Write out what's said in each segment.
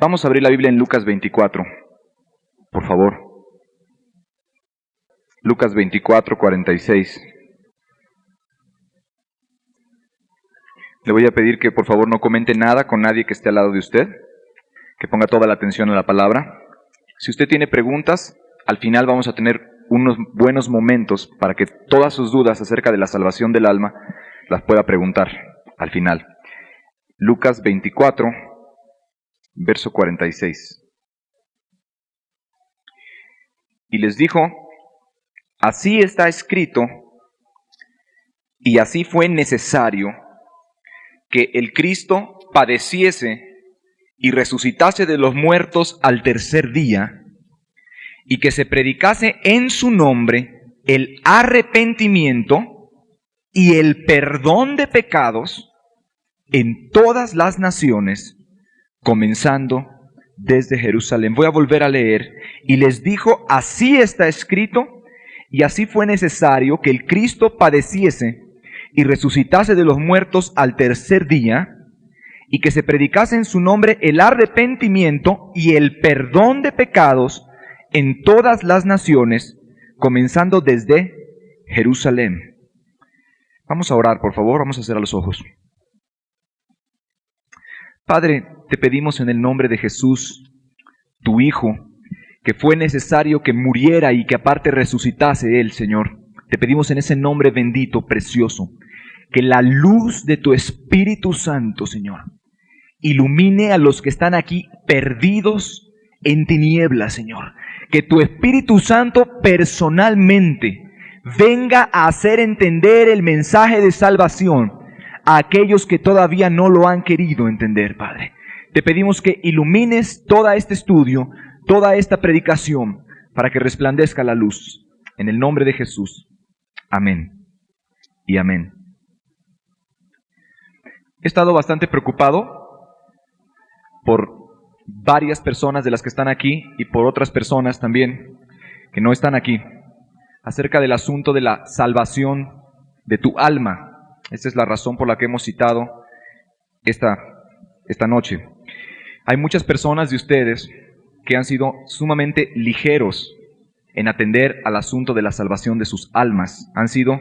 Vamos a abrir la Biblia en Lucas 24, por favor. Lucas 24, 46. Le voy a pedir que por favor no comente nada con nadie que esté al lado de usted, que ponga toda la atención a la palabra. Si usted tiene preguntas, al final vamos a tener unos buenos momentos para que todas sus dudas acerca de la salvación del alma las pueda preguntar al final. Lucas 24, verso 46. Y les dijo: así está escrito, y así fue necesario que el Cristo padeciese y resucitase de los muertos al tercer día, y que se predicase en su nombre el arrepentimiento y el perdón de pecados en todas las naciones, comenzando desde Jerusalén. Voy a volver a leer. Y les dijo: así está escrito, y así fue necesario que el Cristo padeciese y resucitase de los muertos al tercer día, y que se predicase en su nombre el arrepentimiento y el perdón de pecados en todas las naciones, comenzando desde Jerusalén. Vamos a orar, por favor, vamos a cerrar los ojos. Padre, te pedimos en el nombre de Jesús, tu Hijo, que fue necesario que muriera y que aparte resucitase Él, Señor. Te pedimos en ese nombre bendito, precioso, que la luz de tu Espíritu Santo, Señor, ilumine a los que están aquí perdidos en tinieblas, Señor. Que tu Espíritu Santo personalmente venga a hacer entender el mensaje de salvación a aquellos que todavía no lo han querido entender, Padre. Te pedimos que ilumines todo este estudio, toda esta predicación, para que resplandezca la luz. En el nombre de Jesús. Amén y amén. He estado bastante preocupado por varias personas de las que están aquí y por otras personas también que no están aquí, acerca del asunto de la salvación de tu alma. Esta es la razón por la que hemos citado esta noche. Hay muchas personas de ustedes que han sido sumamente ligeros en atender al asunto de la salvación de sus almas. Han sido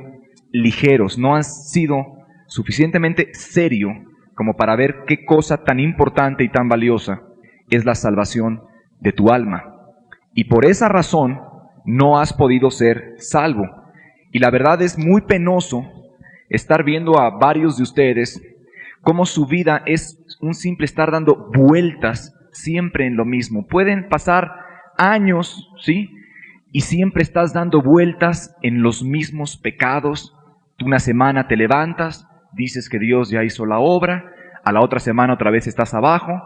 ligeros, no han sido suficientemente serio como para ver qué cosa tan importante y tan valiosa es la salvación de tu alma. Y por esa razón no has podido ser salvo. Y la verdad es muy penoso estar viendo a varios de ustedes cómo su vida es un simple estar dando vueltas siempre en lo mismo. Pueden pasar años, ¿sí? Y siempre estás dando vueltas en los mismos pecados. Una semana te levantas, dices que Dios ya hizo la obra, a la otra semana otra vez estás abajo,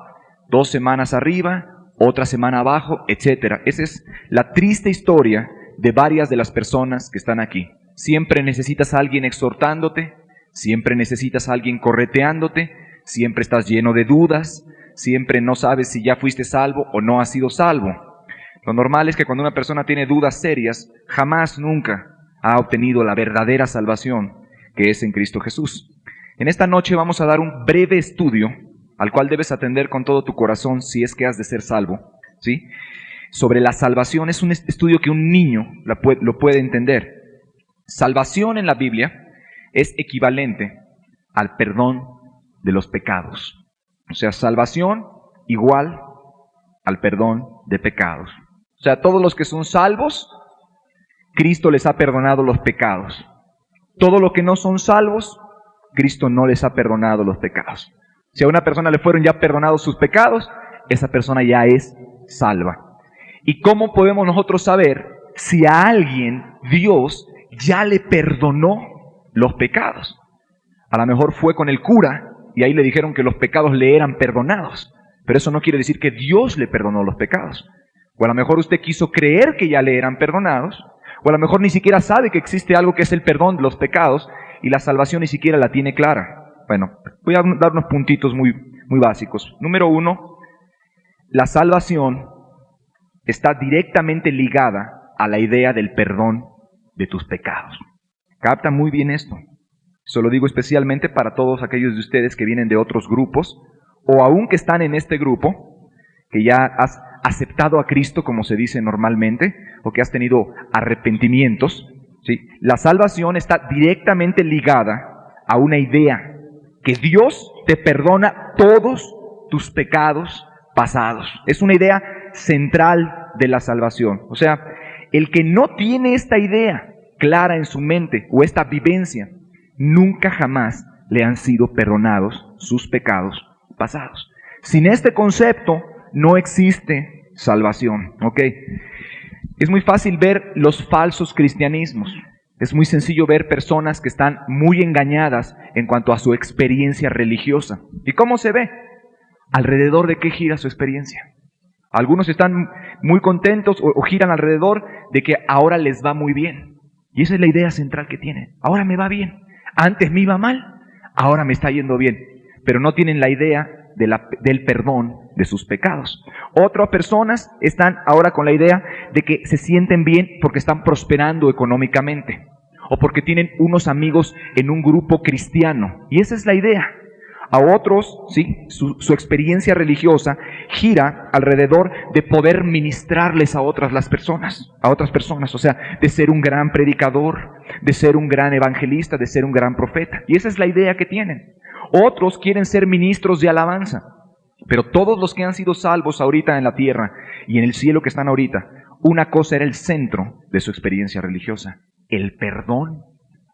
2 semanas arriba, otra semana abajo, etc. Esa es la triste historia de varias de las personas que están aquí. Siempre necesitas a alguien exhortándote, siempre necesitas a alguien correteándote, siempre estás lleno de dudas, siempre no sabes si ya fuiste salvo o no has sido salvo. Lo normal es que cuando una persona tiene dudas serias, jamás, nunca ha obtenido la verdadera salvación que es en Cristo Jesús. En esta noche vamos a dar un breve estudio al cual debes atender con todo tu corazón si es que has de ser salvo, ¿sí? Sobre la salvación. Es un estudio que un niño lo puede entender. Salvación en la Biblia es equivalente al perdón de los pecados. O sea, salvación igual al perdón de pecados. O sea, todos los que son salvos, Cristo les ha perdonado los pecados. Todos los que no son salvos, Cristo no les ha perdonado los pecados. Si a una persona le fueron ya perdonados sus pecados, esa persona ya es salva. ¿Y cómo podemos nosotros saber si a alguien Dios ya le perdonó los pecados? A lo mejor fue con el cura y ahí le dijeron que los pecados le eran perdonados, pero eso no quiere decir que Dios le perdonó los pecados. O a lo mejor usted quiso creer que ya le eran perdonados, o a lo mejor ni siquiera sabe que existe algo que es el perdón de los pecados y la salvación ni siquiera la tiene clara. Bueno, voy a dar unos puntitos muy básicos. Número 1, la salvación está directamente ligada a la idea del perdón de tus pecados. Capta muy bien esto. Eso lo digo especialmente para todos aquellos de ustedes que vienen de otros grupos o aún que están en este grupo, que ya has aceptado a Cristo, como se dice normalmente, o que has tenido arrepentimientos, ¿sí? La salvación está directamente ligada a una idea, que Dios te perdona todos tus pecados pasados. Es una idea central de la salvación. O sea, el que no tiene esta idea clara en su mente o esta vivencia, nunca jamás le han sido perdonados sus pecados pasados. Sin este concepto no existe salvación, ¿ok? Es muy fácil ver los falsos cristianismos. Es muy sencillo ver personas que están muy engañadas en cuanto a su experiencia religiosa. ¿Y cómo se ve? ¿Alrededor de qué gira su experiencia? Algunos están muy contentos o giran alrededor de que ahora les va muy bien. Y esa es la idea central que tienen. Ahora me va bien. Antes me iba mal, ahora me está yendo bien. Pero no tienen la idea del perdón de sus pecados. Otras personas están ahora con la idea de que se sienten bien porque están prosperando económicamente o porque tienen unos amigos en un grupo cristiano. Y esa es la idea. A otros, sí, su experiencia religiosa gira alrededor de poder ministrarles a otras personas, o sea, de ser un gran predicador, de ser un gran evangelista, de ser un gran profeta. Y esa es la idea que tienen. Otros quieren ser ministros de alabanza, pero todos los que han sido salvos ahorita en la tierra y en el cielo que están ahorita, una cosa era el centro de su experiencia religiosa: el perdón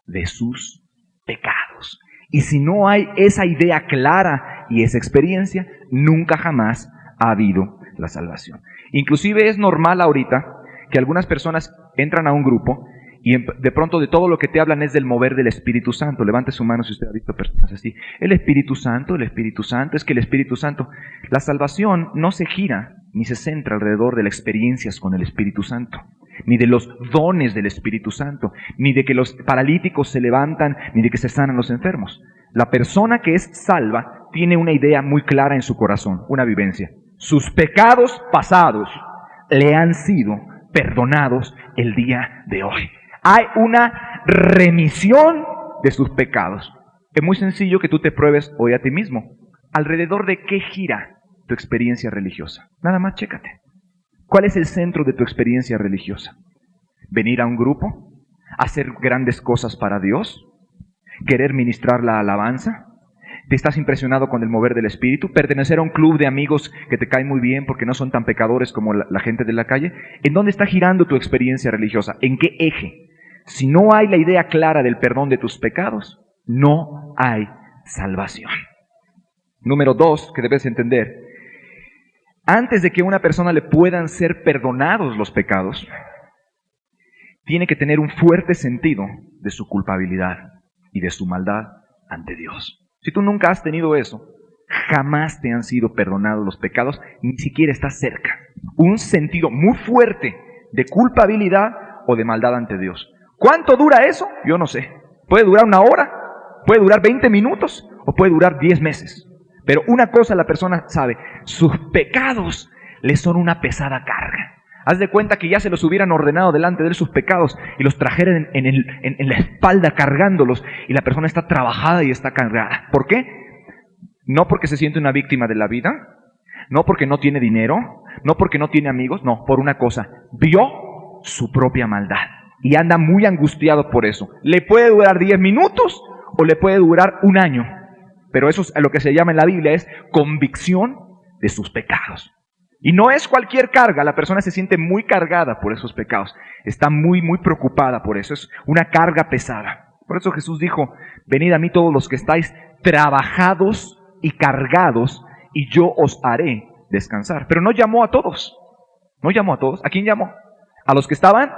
de sus pecados. Y si no hay esa idea clara y esa experiencia, nunca jamás ha habido la salvación. Inclusive es normal ahorita que algunas personas entran a un grupo y de pronto de todo lo que te hablan es del mover del Espíritu Santo. Levante su mano si usted ha visto personas así. El Espíritu Santo, es que el Espíritu Santo. La salvación no se gira ni se centra alrededor de las experiencias con el Espíritu Santo, ni de los dones del Espíritu Santo, ni de que los paralíticos se levantan, ni de que se sanan los enfermos. La persona que es salva tiene una idea muy clara en su corazón, una vivencia. Sus pecados pasados le han sido perdonados el día de hoy. Hay una remisión de sus pecados. Es muy sencillo que tú te pruebes hoy a ti mismo. ¿Alrededor de qué gira tu experiencia religiosa? Nada más chécate. ¿Cuál es el centro de tu experiencia religiosa? ¿Venir a un grupo? ¿Hacer grandes cosas para Dios? ¿Querer ministrar la alabanza? ¿Te estás impresionado con el mover del Espíritu? ¿Pertenecer a un club de amigos que te caen muy bien porque no son tan pecadores como la gente de la calle? ¿En dónde está girando tu experiencia religiosa? ¿En qué eje? Si no hay la idea clara del perdón de tus pecados, no hay salvación. Número 2, que debes entender: antes de que a una persona le puedan ser perdonados los pecados, tiene que tener un fuerte sentido de su culpabilidad y de su maldad ante Dios. Si tú nunca has tenido eso, jamás te han sido perdonados los pecados, ni siquiera estás cerca. Un sentido muy fuerte de culpabilidad o de maldad ante Dios. ¿Cuánto dura eso? Yo no sé. Puede durar 1 hora, puede durar 20 minutos o puede durar 10 meses. Pero una cosa la persona sabe: sus pecados le son una pesada carga. Haz de cuenta que ya se los hubieran ordenado delante de él sus pecados y los trajeran en la espalda cargándolos, y la persona está trabajada y está cargada. ¿Por qué? No porque se siente una víctima de la vida, no porque no tiene dinero, no porque no tiene amigos, no, por una cosa: vio su propia maldad y anda muy angustiado por eso. Le puede durar 10 minutos o le puede durar 1 año. Pero eso es lo que se llama en la Biblia, es convicción de sus pecados. Y no es cualquier carga, la persona se siente muy cargada por esos pecados. Está muy, muy preocupada por eso, es una carga pesada. Por eso Jesús dijo: venid a mí todos los que estáis trabajados y cargados, y yo os haré descansar. Pero no llamó a todos, no llamó a todos. ¿A quién llamó? A los que estaban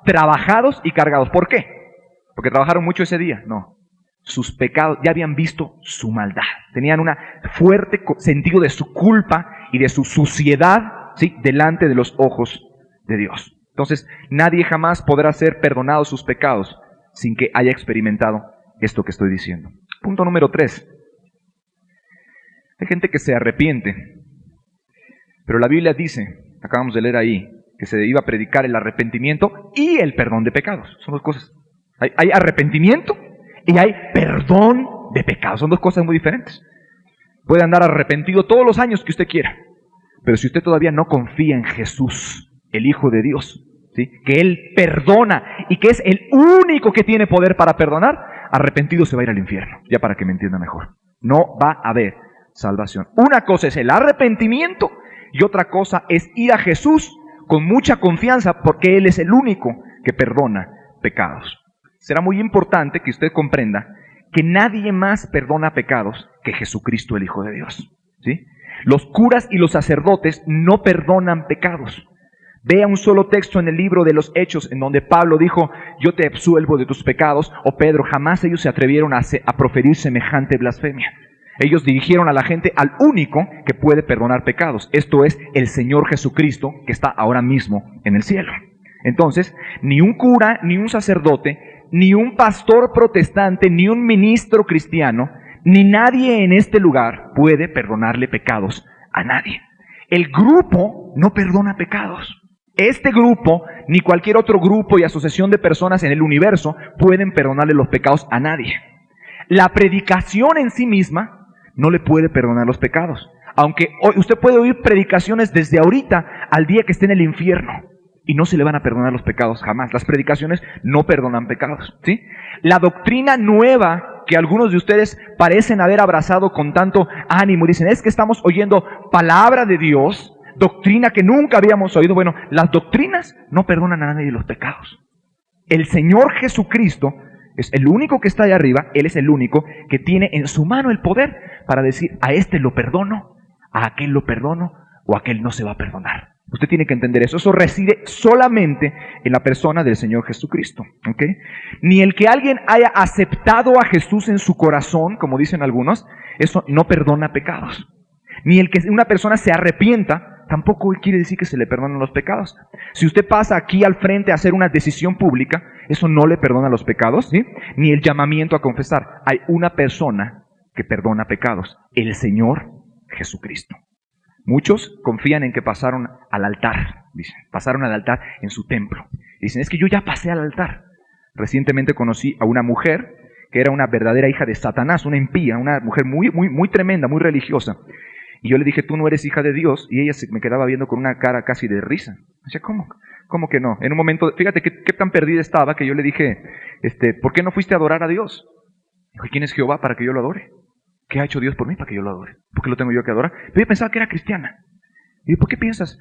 trabajados y cargados. ¿Por qué? ¿Porque trabajaron mucho ese día? No. Sus pecados, ya habían visto su maldad, tenían un fuerte sentido de su culpa y de su suciedad, ¿sí?, delante de los ojos de Dios. Entonces, nadie jamás podrá ser perdonado sus pecados sin que haya experimentado esto que estoy diciendo. Punto número 3. Hay gente que se arrepiente, pero la Biblia dice, acabamos de leer ahí, que se iba a predicar el arrepentimiento y el perdón de pecados. Son 2 cosas. Hay arrepentimiento y hay perdón de pecados. Son 2 cosas muy diferentes. Puede andar arrepentido todos los años que usted quiera, Pero si usted todavía no confía en Jesús, el Hijo de Dios, ¿sí?, que Él perdona y que es el único que tiene poder para perdonar, arrepentido se va a ir al infierno. Ya para que me entienda mejor. No va a haber salvación. Una cosa es el arrepentimiento y otra cosa es ir a Jesús con mucha confianza porque Él es el único que perdona pecados. Será muy importante que usted comprenda que nadie más perdona pecados que Jesucristo, el Hijo de Dios, ¿sí? Los curas y los sacerdotes no perdonan pecados. Vea un solo texto en el libro de los Hechos en donde Pablo dijo, yo te absuelvo de tus pecados, o Pedro, jamás ellos se atrevieron a proferir semejante blasfemia. Ellos dirigieron a la gente al único que puede perdonar pecados. Esto es el Señor Jesucristo, que está ahora mismo en el cielo. Entonces, ni un cura, ni un sacerdote, ni un pastor protestante, ni un ministro cristiano, ni nadie en este lugar puede perdonarle pecados a nadie. El grupo no perdona pecados. Este grupo, ni cualquier otro grupo y asociación de personas en el universo pueden perdonarle los pecados a nadie. La predicación en sí misma no le puede perdonar los pecados. Aunque usted puede oír predicaciones desde ahorita al día que esté en el infierno y no se le van a perdonar los pecados jamás. Las predicaciones no perdonan pecados, ¿sí? La doctrina nueva que algunos de ustedes parecen haber abrazado con tanto ánimo y dicen, es que estamos oyendo palabra de Dios, doctrina que nunca habíamos oído. Bueno, las doctrinas no perdonan a nadie los pecados. El Señor Jesucristo es el único que está allá arriba. Él es el único que tiene en su mano el poder para decir, a este lo perdono, a aquel lo perdono, o a aquel no se va a perdonar. Usted tiene que entender eso. Eso reside solamente en la persona del Señor Jesucristo, ¿ok? Ni el que alguien haya aceptado a Jesús en su corazón, como dicen algunos, eso no perdona pecados. Ni el que una persona se arrepienta, tampoco quiere decir que se le perdonan los pecados. Si usted pasa aquí al frente a hacer una decisión pública, eso no le perdona los pecados, ¿sí? Ni el llamamiento a confesar. Hay una persona que perdona pecados, el Señor Jesucristo. Muchos confían en que pasaron al altar, dicen, pasaron al altar en su templo. Dicen, es que yo ya pasé al altar. Recientemente conocí a una mujer que era una verdadera hija de Satanás, una impía, una mujer muy tremenda, muy religiosa. Y yo le dije, tú no eres hija de Dios, y ella me quedaba viendo con una cara casi de risa. Decía, ¿cómo que no? En un momento, fíjate qué tan perdida estaba, que yo le dije, ¿por qué no fuiste a adorar a Dios? Dijo, ¿quién es Jehová para que yo lo adore? ¿Qué ha hecho Dios por mí para que yo lo adore? ¿Por qué lo tengo yo que adorar? Pero yo pensaba que era cristiana. Y yo, ¿por qué piensas?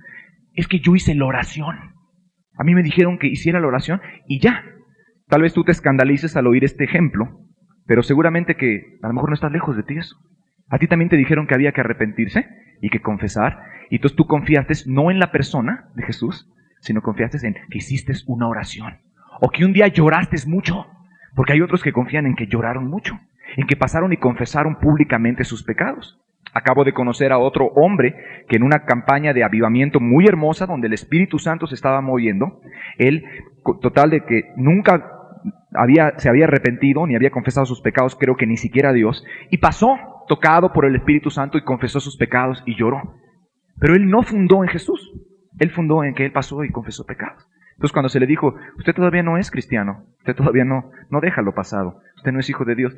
Es que yo hice la oración. A mí me dijeron que hiciera la oración y ya. Tal vez tú te escandalices al oír este ejemplo, pero seguramente que a lo mejor no estás lejos de ti eso. A ti también te dijeron que había que arrepentirse y que confesar, y entonces tú confiaste no en la persona de Jesús, sino confiaste en que hiciste una oración, o que un día lloraste mucho, porque hay otros que confían en que lloraron mucho, en que pasaron y confesaron públicamente sus pecados. Acabo de conocer a otro hombre que en una campaña de avivamiento muy hermosa, donde el Espíritu Santo se estaba moviendo, él, total de que nunca se había arrepentido, ni había confesado sus pecados, creo que ni siquiera a Dios, y pasó tocado por el Espíritu Santo y confesó sus pecados y lloró. Pero él no fundó en Jesús, él fundó en que él pasó y confesó pecados. Entonces cuando se le dijo, usted todavía no es cristiano, usted todavía no deja lo pasado, usted no es hijo de Dios,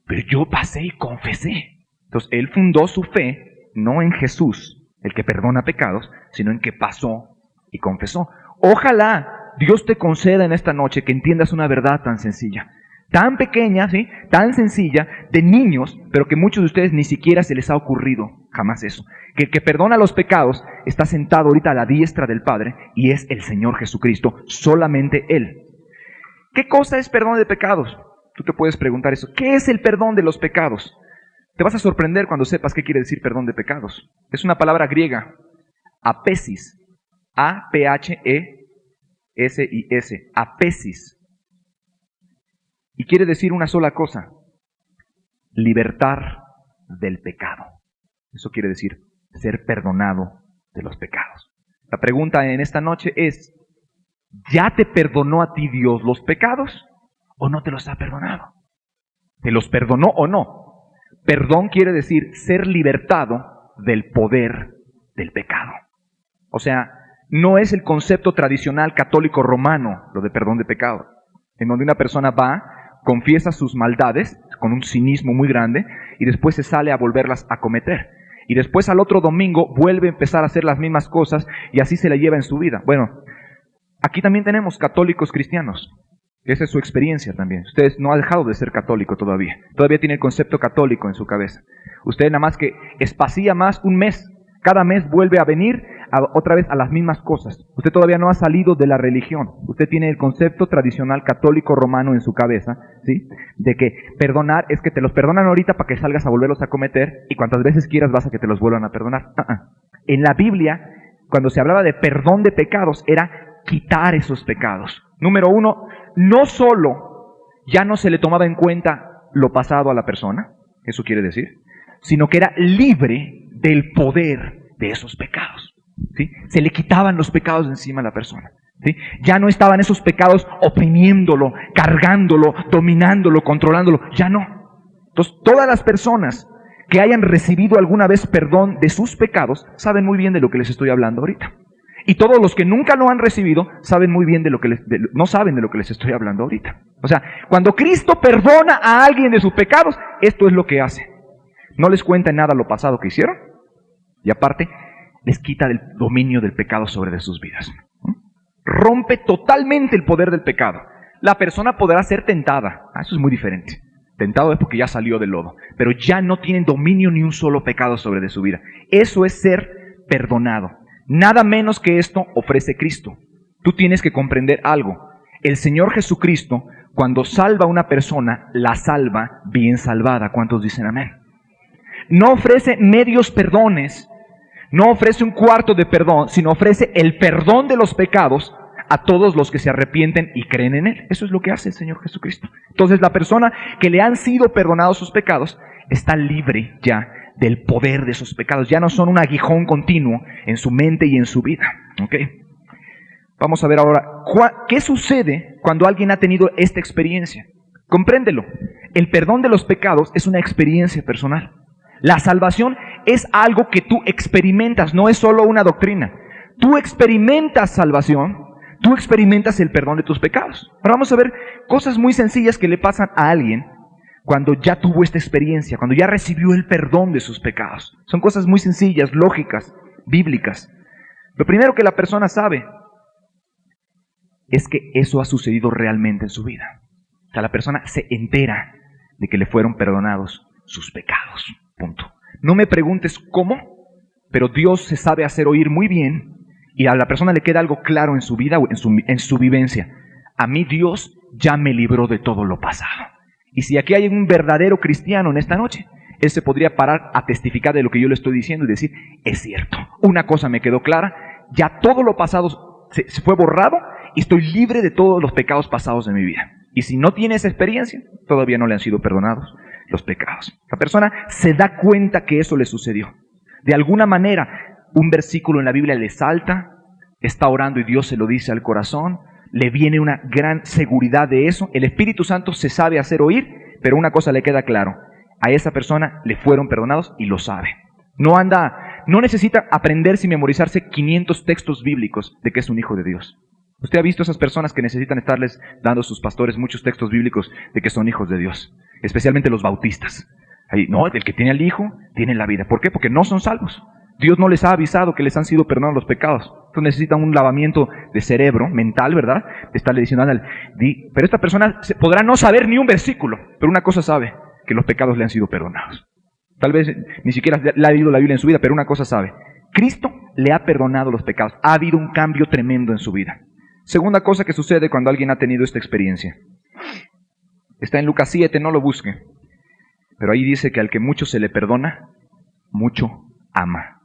pero yo pasé y confesé. Entonces él fundó su fe no en Jesús, el que perdona pecados, sino en que pasó y confesó. Ojalá Dios te conceda en esta noche que entiendas una verdad tan sencilla, tan pequeña, ¿sí?, tan sencilla, de niños, pero que muchos de ustedes ni siquiera se les ha ocurrido jamás eso. Que el que perdona los pecados está sentado ahorita a la diestra del Padre y es el Señor Jesucristo, solamente Él. ¿Qué cosa es perdón de pecados? Tú te puedes preguntar eso. ¿Qué es el perdón de los pecados? Te vas a sorprender cuando sepas qué quiere decir perdón de pecados. Es una palabra griega, aphesis, A-P-H-E-S-I-S, aphesis. Y quiere decir una sola cosa, libertar del pecado. Eso quiere decir ser perdonado de los pecados. La pregunta en esta noche es, ¿ya te perdonó a ti Dios los pecados o no te los ha perdonado? ¿Te los perdonó o no? Perdón quiere decir ser libertado del poder del pecado. O sea, no es el concepto tradicional católico romano, lo de perdón de pecado, en donde una persona va, confiesa sus maldades con un cinismo muy grande y después se sale a volverlas a cometer. y después al otro domingo vuelve a empezar a hacer las mismas cosas y así se la lleva en su vida. Bueno, aquí también tenemos católicos cristianos. Esa es su experiencia también. Usted no ha dejado de ser católico todavía. Todavía tiene el concepto católico en su cabeza. Usted nada más que espacía más un mes. Cada mes vuelve a venir otra vez a las mismas cosas. Usted todavía no ha salido de la religión. Usted tiene el concepto tradicional católico romano en su cabeza, ¿sí? De que perdonar es que te los perdonan ahorita para que salgas a volverlos a cometer y cuantas veces quieras vas a que te los vuelvan a perdonar. En la Biblia, cuando se hablaba de perdón de pecados, era quitar esos pecados. Número uno, no solo ya no se le tomaba en cuenta lo pasado a la persona, eso quiere decir, sino que era libre del poder de esos pecados, ¿sí? Se le quitaban los pecados de encima a la persona, ¿sí? Ya no estaban esos pecados oprimiéndolo, cargándolo, dominándolo, controlándolo, ya no. Entonces, todas las personas que hayan recibido alguna vez perdón de sus pecados saben muy bien de lo que les estoy hablando ahorita. Y todos los que nunca lo han recibido saben muy bien no saben de lo que les estoy hablando ahorita. O sea, cuando Cristo perdona a alguien de sus pecados, esto es lo que hace. No les cuenta en nada lo pasado que hicieron y aparte les quita el dominio del pecado sobre de sus vidas. Rompe totalmente el poder del pecado. La persona podrá ser tentada. Eso es muy diferente. Tentado es porque ya salió del lodo, pero ya no tienen dominio ni un solo pecado sobre de su vida. Eso es ser perdonado. Nada menos que esto ofrece Cristo. Tú tienes que comprender algo. El Señor Jesucristo, cuando salva a una persona, la salva bien salvada. ¿Cuántos dicen amén? No ofrece medios perdones, no ofrece un cuarto de perdón, sino ofrece el perdón de los pecados a todos los que se arrepienten y creen en Él. Eso es lo que hace el Señor Jesucristo. Entonces la persona que le han sido perdonados sus pecados está libre ya del poder de esos pecados. Ya no son un aguijón continuo en su mente y en su vida. ¿Okay? Vamos a ver ahora, ¿qué sucede cuando alguien ha tenido esta experiencia? Compréndelo. El perdón de los pecados es una experiencia personal. La salvación es algo que tú experimentas, no es solo una doctrina. Tú experimentas salvación, tú experimentas el perdón de tus pecados. Ahora vamos a ver cosas muy sencillas que le pasan a alguien cuando ya tuvo esta experiencia, cuando ya recibió el perdón de sus pecados. Son cosas muy sencillas, lógicas, bíblicas. Lo primero que la persona sabe es que eso ha sucedido realmente en su vida. O sea, la persona se entera de que le fueron perdonados sus pecados. Punto. No me preguntes cómo, pero Dios se sabe hacer oír muy bien y a la persona le queda algo claro en su vida o en su vivencia. A mí Dios ya me libró de todo lo pasado. Y si aquí hay un verdadero cristiano en esta noche, él se podría parar a testificar de lo que yo le estoy diciendo y decir, es cierto, una cosa me quedó clara, ya todo lo pasado se fue borrado y estoy libre de todos los pecados pasados de mi vida. Y si no tiene esa experiencia, todavía no le han sido perdonados los pecados. La persona se da cuenta que eso le sucedió. De alguna manera, un versículo en la Biblia le salta, está orando y Dios se lo dice al corazón, le viene una gran seguridad de eso. El Espíritu Santo se sabe hacer oír, pero una cosa le queda claro. A esa persona le fueron perdonados y lo sabe. No necesita aprenderse y memorizarse 500 textos bíblicos de que es un hijo de Dios. Usted ha visto esas personas que necesitan estarles dando a sus pastores muchos textos bíblicos de que son hijos de Dios. Especialmente los bautistas. Ahí, no, el que tiene al Hijo, tiene la vida. ¿Por qué? Porque no son salvos. Dios no les ha avisado que les han sido perdonados los pecados. Entonces necesitan un lavamiento de cerebro, mental, ¿verdad? De estarle diciendo, pero esta persona podrá no saber ni un versículo, pero una cosa sabe, que los pecados le han sido perdonados. Tal vez ni siquiera le ha leído la Biblia en su vida, pero una cosa sabe. Cristo le ha perdonado los pecados. Ha habido un cambio tremendo en su vida. Segunda cosa que sucede cuando alguien ha tenido esta experiencia. Está en Lucas 7, no lo busque. Pero ahí dice que al que mucho se le perdona, mucho ama.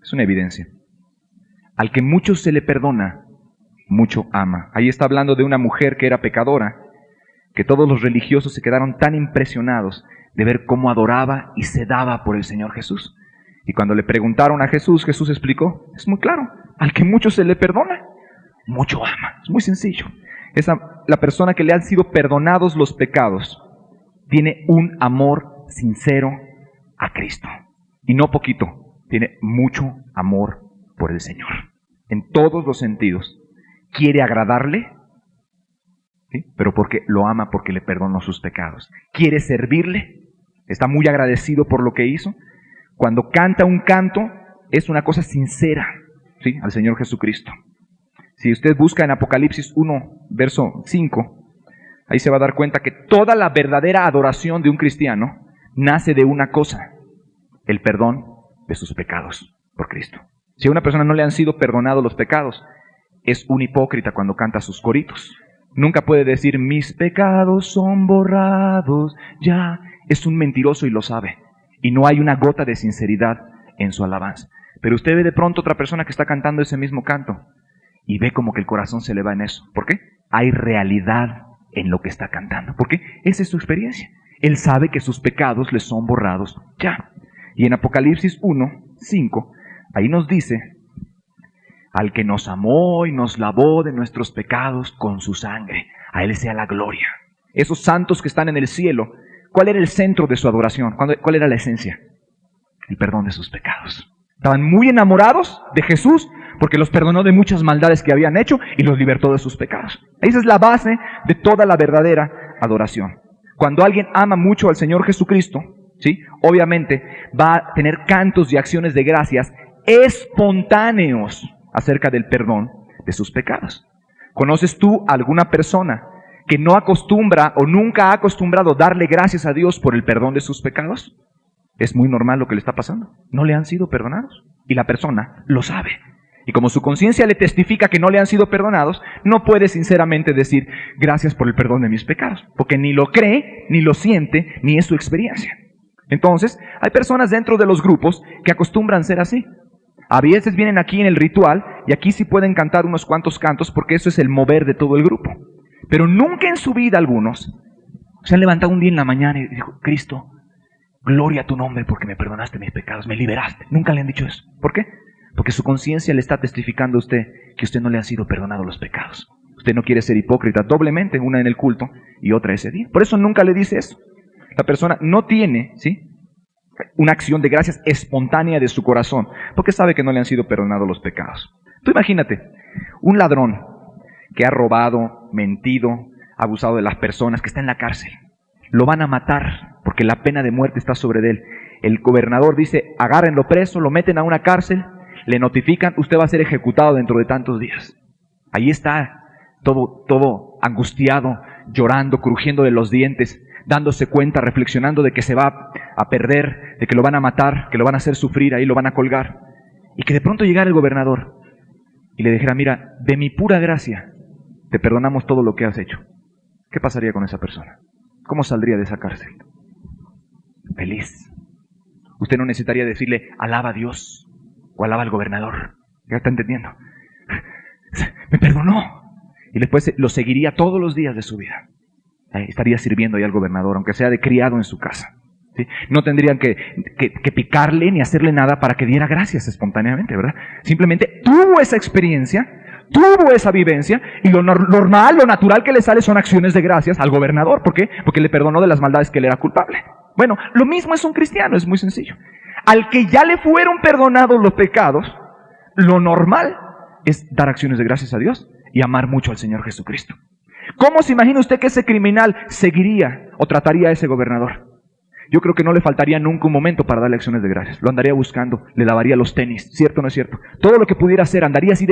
Es una evidencia. Al que mucho se le perdona, mucho ama. Ahí está hablando de una mujer que era pecadora, que todos los religiosos se quedaron tan impresionados de ver cómo adoraba y se daba por el Señor Jesús. Y cuando le preguntaron a Jesús, Jesús explicó, es muy claro, al que mucho se le perdona, mucho ama. Es muy sencillo. La persona que le han sido perdonados los pecados tiene un amor sincero a Cristo. Y no poquito, tiene mucho amor por el Señor. En todos los sentidos. Quiere agradarle, ¿sí? Pero porque lo ama, porque le perdonó sus pecados. Quiere servirle, está muy agradecido por lo que hizo. Cuando canta un canto, es una cosa sincera, ¿sí?, al Señor Jesucristo. Si usted busca en Apocalipsis 1, verso 5, ahí se va a dar cuenta que toda la verdadera adoración de un cristiano nace de una cosa: el perdón de sus pecados por Cristo. Si a una persona no le han sido perdonados los pecados, es un hipócrita cuando canta sus coritos. Nunca puede decir, mis pecados son borrados ya. Es un mentiroso y lo sabe. Y no hay una gota de sinceridad en su alabanza. Pero usted ve de pronto otra persona que está cantando ese mismo canto y ve como que el corazón se le va en eso. ¿Por qué? Hay realidad en lo que está cantando. ¿Por qué? Esa es su experiencia. Él sabe que sus pecados le son borrados ya. Y en Apocalipsis 1, 5, ahí nos dice, al que nos amó y nos lavó de nuestros pecados con su sangre, a Él sea la gloria. Esos santos que están en el cielo, ¿cuál era el centro de su adoración? ¿Cuál era la esencia? El perdón de sus pecados. Estaban muy enamorados de Jesús porque los perdonó de muchas maldades que habían hecho y los libertó de sus pecados. Esa es la base de toda la verdadera adoración. Cuando alguien ama mucho al Señor Jesucristo, ¿sí?, obviamente va a tener cantos y acciones de gracias espontáneos acerca del perdón de sus pecados. ¿Conoces tú a alguna persona que no acostumbra o nunca ha acostumbrado darle gracias a Dios por el perdón de sus pecados? Es muy normal lo que le está pasando. No le han sido perdonados y la persona lo sabe. Y como su conciencia le testifica que no le han sido perdonados, no puede sinceramente decir gracias por el perdón de mis pecados, porque ni lo cree, ni lo siente, ni es su experiencia. Entonces, hay personas dentro de los grupos que acostumbran ser así. A veces vienen aquí en el ritual y aquí sí pueden cantar unos cuantos cantos porque eso es el mover de todo el grupo. Pero nunca en su vida algunos se han levantado un día en la mañana y dijo, Cristo, gloria a tu nombre porque me perdonaste mis pecados, me liberaste. Nunca le han dicho eso. ¿Por qué? Porque su conciencia le está testificando a usted que a usted no le han sido perdonados los pecados. Usted no quiere ser hipócrita doblemente, una en el culto y otra ese día. Por eso nunca le dice eso. La persona no tiene, ¿sí?, una acción de gracias espontánea de su corazón, porque sabe que no le han sido perdonados los pecados. Tú imagínate, un ladrón que ha robado, mentido, abusado de las personas, que está en la cárcel. Lo van a matar porque la pena de muerte está sobre él. El gobernador dice, agárrenlo preso, lo meten a una cárcel, le notifican, usted va a ser ejecutado dentro de tantos días. Ahí está, todo angustiado, llorando, crujiendo de los dientes, dándose cuenta, reflexionando de que se va a perder, de que lo van a matar, que lo van a hacer sufrir, ahí lo van a colgar. Y que de pronto llegara el gobernador y le dijera, mira, de mi pura gracia te perdonamos todo lo que has hecho. ¿Qué pasaría con esa persona? ¿Cómo saldría de esa cárcel? Feliz. Usted no necesitaría decirle, alaba a Dios o alaba al gobernador. ¿Ya está entendiendo? Me perdonó. Y después lo seguiría todos los días de su vida. Estaría sirviendo ahí al gobernador, aunque sea de criado en su casa. ¿Sí? No tendrían que picarle ni hacerle nada para que diera gracias espontáneamente, ¿verdad? Simplemente tuvo esa experiencia, tuvo esa vivencia, y lo normal, lo natural que le sale son acciones de gracias al gobernador. ¿Por qué? Porque le perdonó de las maldades que él era culpable. Bueno, lo mismo es un cristiano, es muy sencillo. Al que ya le fueron perdonados los pecados, lo normal es dar acciones de gracias a Dios y amar mucho al Señor Jesucristo. ¿Cómo se imagina usted que ese criminal seguiría o trataría a ese gobernador? Yo creo que no le faltaría nunca un momento para darle acciones de gracias. Lo andaría buscando, le lavaría los tenis, ¿cierto o no es cierto? Todo lo que pudiera hacer, andaría así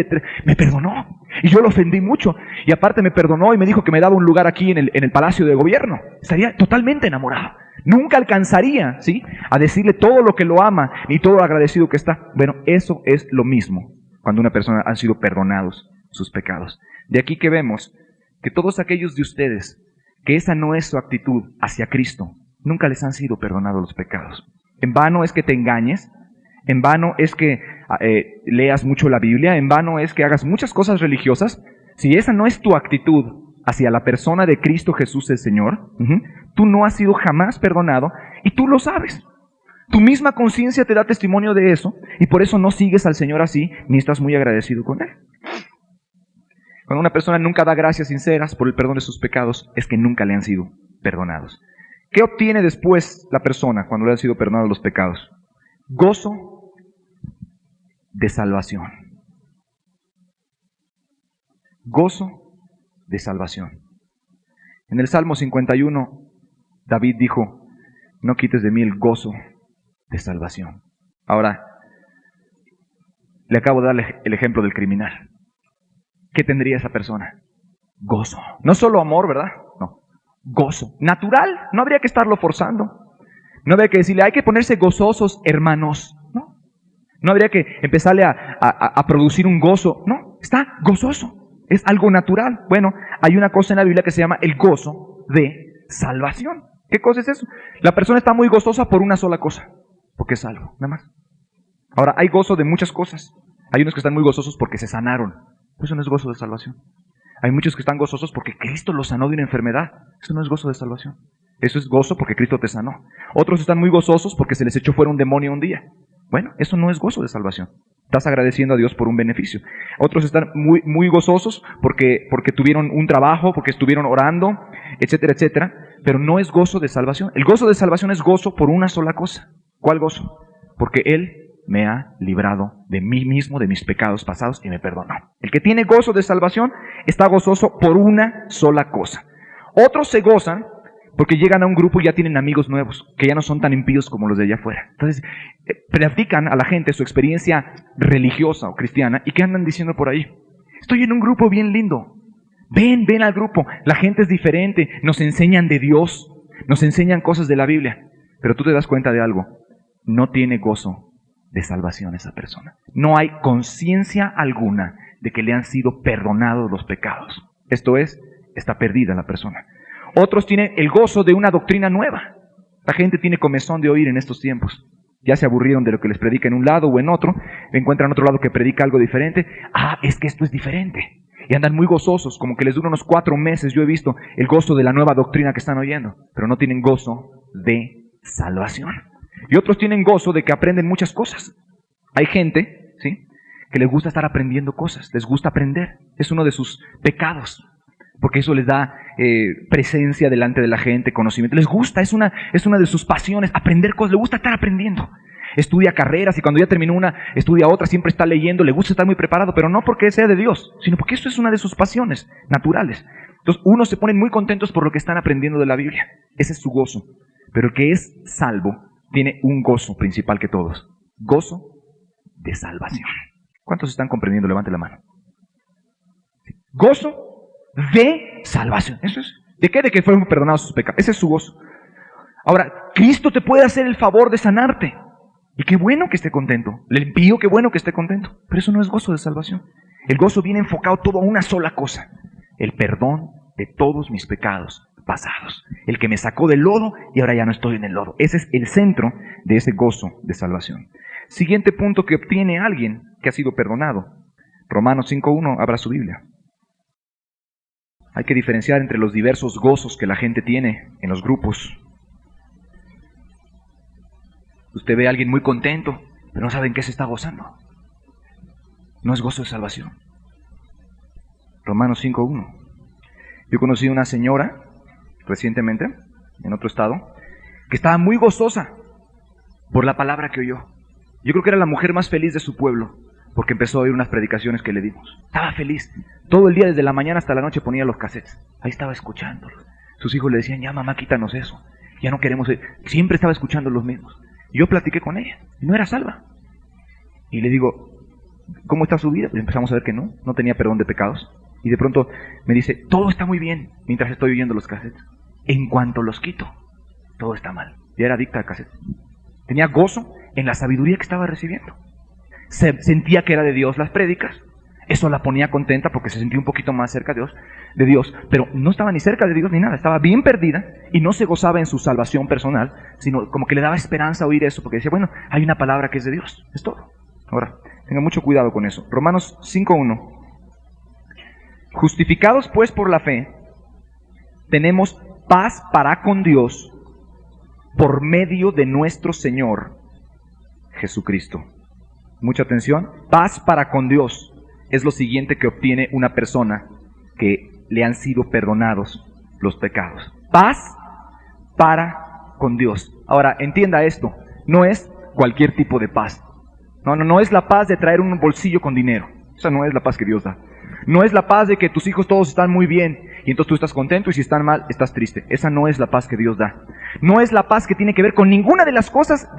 me perdonó. Y yo lo ofendí mucho. Y aparte me perdonó y me dijo que me daba un lugar aquí en el Palacio de Gobierno. Estaría totalmente enamorado. Nunca alcanzaría, ¿sí?, a decirle todo lo que lo ama, ni todo lo agradecido que está. Bueno, eso es lo mismo cuando una persona han sido perdonados sus pecados. De aquí que vemos que todos aquellos de ustedes, que esa no es su actitud hacia Cristo, nunca les han sido perdonados los pecados. En vano es que te engañes, en vano es que leas mucho la Biblia, en vano es que hagas muchas cosas religiosas. Si esa no es tu actitud hacia la persona de Cristo Jesús el Señor, tú no has sido jamás perdonado y tú lo sabes. Tu misma conciencia te da testimonio de eso y por eso no sigues al Señor así, ni estás muy agradecido con Él. Cuando una persona nunca da gracias sinceras por el perdón de sus pecados, es que nunca le han sido perdonados. ¿Qué obtiene después la persona cuando le han sido perdonados los pecados? Gozo de salvación. Gozo de salvación. En el Salmo 51, David dijo, no quites de mí el gozo de salvación. Ahora, le acabo de dar el ejemplo del criminal. ¿Qué tendría esa persona? Gozo. No solo amor, ¿verdad? No. Gozo. Natural. No habría que estarlo forzando. No habría que decirle, hay que ponerse gozosos, hermanos. No. No habría que empezarle a producir un gozo. No. Está gozoso. Es algo natural. Bueno, hay una cosa en la Biblia que se llama el gozo de salvación. ¿Qué cosa es eso? La persona está muy gozosa por una sola cosa. Porque es salvo. Nada más. Ahora, hay gozo de muchas cosas. Hay unos que están muy gozosos porque se sanaron. Eso no es gozo de salvación. Hay muchos que están gozosos porque Cristo los sanó de una enfermedad. Eso no es gozo de salvación. Eso es gozo porque Cristo te sanó. Otros están muy gozosos porque se les echó fuera un demonio un día. Bueno, eso no es gozo de salvación. Estás agradeciendo a Dios por un beneficio. Otros están muy gozosos porque tuvieron un trabajo, porque estuvieron orando, etcétera, etcétera. Pero no es gozo de salvación. El gozo de salvación es gozo por una sola cosa. ¿Cuál gozo? Porque Él me ha librado de mí mismo, de mis pecados pasados y me perdonó. El que tiene gozo de salvación está gozoso por una sola cosa. Otros se gozan porque llegan a un grupo y ya tienen amigos nuevos, que ya no son tan impíos como los de allá afuera. Entonces, platican a la gente su experiencia religiosa o cristiana y ¿qué andan diciendo por ahí? Estoy en un grupo bien lindo. Ven al grupo. La gente es diferente. Nos enseñan de Dios. Nos enseñan cosas de la Biblia. Pero tú te das cuenta de algo. No tiene gozo de salvación esa persona. No hay conciencia alguna de que le han sido perdonados los pecados. Esto es, está perdida la persona. Otros tienen el gozo de una doctrina nueva. La gente tiene comezón de oír en estos tiempos. Ya se aburrieron de lo que les predica en un lado o en otro. Encuentran otro lado que predica algo diferente. Es que esto es diferente. Y andan muy gozosos, como que les dura unos 4 meses. Yo he visto el gozo de la nueva doctrina que están oyendo. Pero no tienen gozo de salvación. Y otros tienen gozo de que aprenden muchas cosas. Hay gente, ¿sí?, que les gusta estar aprendiendo cosas, les gusta aprender. Es uno de sus pecados, porque eso les da presencia delante de la gente, conocimiento. Les gusta, es una de sus pasiones, aprender cosas, le gusta estar aprendiendo. Estudia carreras y cuando ya terminó una, estudia otra, siempre está leyendo, le gusta estar muy preparado, pero no porque sea de Dios, sino porque eso es una de sus pasiones naturales. Entonces, unos se ponen muy contentos por lo que están aprendiendo de la Biblia. Ese es su gozo. Pero el que es salvo tiene un gozo principal que todos. Gozo de salvación. ¿Cuántos están comprendiendo? Levante la mano. Gozo de salvación. Eso es. ¿De qué? De que fueron perdonados sus pecados. Ese es su gozo. Ahora, Cristo te puede hacer el favor de sanarte. Y qué bueno que esté contento. Le pido qué bueno que esté contento. Pero eso no es gozo de salvación. El gozo viene enfocado todo a una sola cosa. El perdón de todos mis pecados pasados. El que me sacó del lodo y ahora ya no estoy en el lodo. Ese es el centro de ese gozo de salvación. Siguiente punto que obtiene alguien que ha sido perdonado. Romanos 5:1, abra su Biblia. Hay que diferenciar entre los diversos gozos que la gente tiene en los grupos. Usted ve a alguien muy contento, pero no sabe en qué se está gozando. No es gozo de salvación. Romanos 5:1. Yo conocí a una señora recientemente, en otro estado, que estaba muy gozosa por la palabra que oyó. Yo creo que era la mujer más feliz de su pueblo, porque empezó a oír unas predicaciones que le dimos. Estaba feliz. Todo el día, desde la mañana hasta la noche, ponía los cassettes. Ahí estaba escuchándolos. Sus hijos le decían, ya mamá, quítanos eso. Ya no queremos... Siempre estaba escuchando los mismos. Yo platiqué con ella, y no era salva. Y le digo, ¿cómo está su vida? Pues empezamos a ver que no tenía perdón de pecados. Y de pronto me dice, todo está muy bien mientras estoy oyendo los cassettes. En cuanto los quito, todo está mal. Ya era adicta a cassettes. Tenía gozo en la sabiduría que estaba recibiendo. Sentía que era de Dios las prédicas. Eso la ponía contenta porque se sentía un poquito más cerca de Dios. Pero no estaba ni cerca de Dios ni nada. Estaba bien perdida y no se gozaba en su salvación personal, sino como que le daba esperanza oír eso. Porque decía, bueno, hay una palabra que es de Dios. Es todo. Ahora, tenga mucho cuidado con eso. Romanos 5:1. Justificados pues por la fe, tenemos paz para con Dios por medio de nuestro Señor Jesucristo. Mucha atención. Paz para con Dios es lo siguiente que obtiene una persona que le han sido perdonados los pecados. Paz para con Dios. Ahora, entienda esto. No es cualquier tipo de paz. No es la paz de traer un bolsillo con dinero. Esa no es la paz que Dios da. No es la paz de que tus hijos todos están muy bien y entonces tú estás contento y si están mal, estás triste. Esa no es la paz que Dios da. No es la paz que tiene que ver con ninguna de las cosas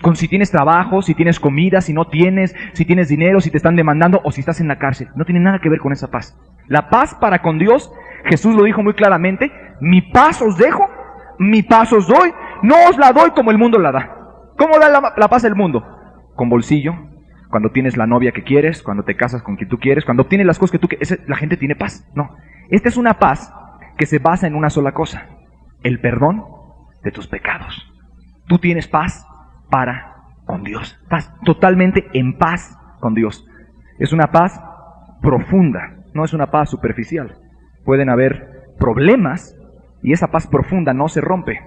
con si tienes trabajo, si tienes comida, si no tienes, si tienes dinero, si te están demandando o si estás en la cárcel. No tiene nada que ver con esa paz. La paz para con Dios, Jesús lo dijo muy claramente, mi paz os dejo, mi paz os doy, no os la doy como el mundo la da. ¿Cómo da la paz el mundo? Con bolsillo, cuando tienes la novia que quieres, cuando te casas con quien tú quieres, cuando obtienes las cosas que tú quieres, la gente tiene paz. No, esta es una paz que se basa en una sola cosa, el perdón de tus pecados. Tú tienes paz para con Dios, estás totalmente en paz con Dios. Es una paz profunda, no es una paz superficial. Pueden haber problemas y esa paz profunda no se rompe.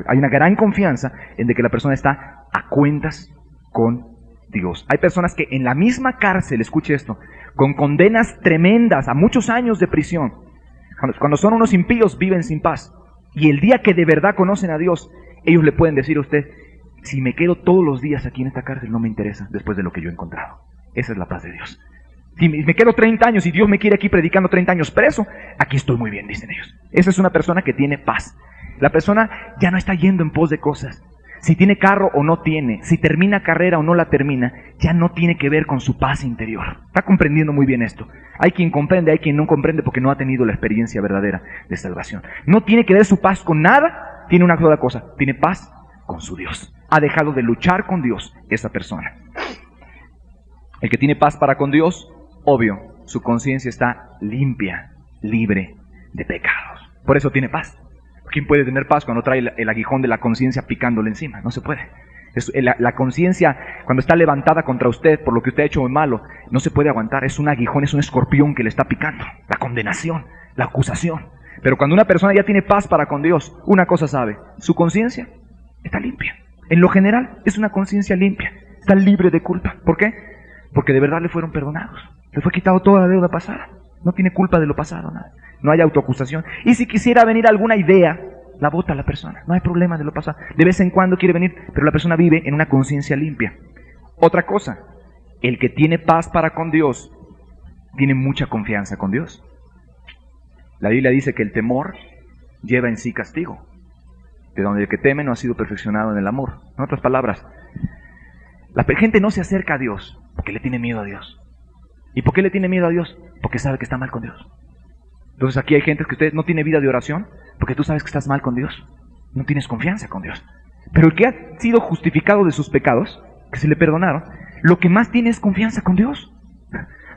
Hay una gran confianza en de que la persona está a cuentas con Dios. Hay personas que en la misma cárcel, escuche esto, con condenas tremendas a muchos años de prisión, cuando son unos impíos viven sin paz. Y el día que de verdad conocen a Dios, ellos le pueden decir a usted, si me quedo todos los días aquí en esta cárcel no me interesa después de lo que yo he encontrado. Esa es la paz de Dios. Si me quedo 30 años y Dios me quiere aquí predicando 30 años preso, aquí estoy muy bien, dicen ellos. Esa es una persona que tiene paz. La persona ya no está yendo en pos de cosas. Si tiene carro o no tiene, si termina carrera o no la termina, ya no tiene que ver con su paz interior. Está comprendiendo muy bien esto. Hay quien comprende, hay quien no comprende porque no ha tenido la experiencia verdadera de salvación. No tiene que ver su paz con nada, tiene una sola cosa, tiene paz con su Dios. Ha dejado de luchar con Dios esa persona. El que tiene paz para con Dios, obvio, su conciencia está limpia, libre de pecados. Por eso tiene paz. ¿Quién puede tener paz cuando trae el aguijón de la conciencia picándole encima? No se puede. La conciencia, cuando está levantada contra usted por lo que usted ha hecho muy malo, no se puede aguantar. Es un aguijón, es un escorpión que le está picando. La condenación, la acusación. Pero cuando una persona ya tiene paz para con Dios, una cosa sabe, su conciencia está limpia. En lo general, es una conciencia limpia. Está libre de culpa. ¿Por qué? Porque de verdad le fueron perdonados. Le fue quitado toda la deuda pasada. No tiene culpa de lo pasado, nada. No hay autoacusación. Y si quisiera venir alguna idea, la bota la persona. No hay problema de lo pasado. De vez en cuando quiere venir, pero la persona vive en una conciencia limpia. Otra cosa, el que tiene paz para con Dios, tiene mucha confianza con Dios. La Biblia dice que el temor lleva en sí castigo. De donde el que teme no ha sido perfeccionado en el amor. En otras palabras, la gente no se acerca a Dios porque le tiene miedo a Dios. ¿Y por qué le tiene miedo a Dios? Porque sabe que está mal con Dios. Entonces aquí hay gente que usted no tiene vida de oración porque tú sabes que estás mal con Dios. No tienes confianza con Dios. Pero el que ha sido justificado de sus pecados, que se le perdonaron, lo que más tiene es confianza con Dios.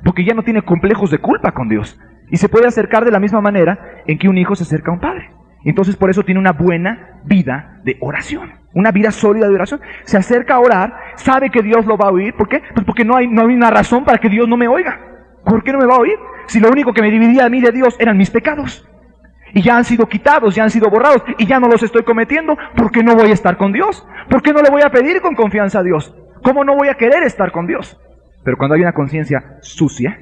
Porque ya no tiene complejos de culpa con Dios. Y se puede acercar de la misma manera en que un hijo se acerca a un padre. Entonces por eso tiene una buena vida de oración. Una vida sólida de oración. Se acerca a orar, sabe que Dios lo va a oír. ¿Por qué? Pues porque no hay una razón para que Dios no me oiga. ¿Por qué no me va a oír? Si lo único que me dividía a mí de Dios eran mis pecados. Y ya han sido quitados, ya han sido borrados, y ya no los estoy cometiendo, ¿por qué no voy a estar con Dios? ¿Por qué no le voy a pedir con confianza a Dios? ¿Cómo no voy a querer estar con Dios? Pero cuando hay una conciencia sucia,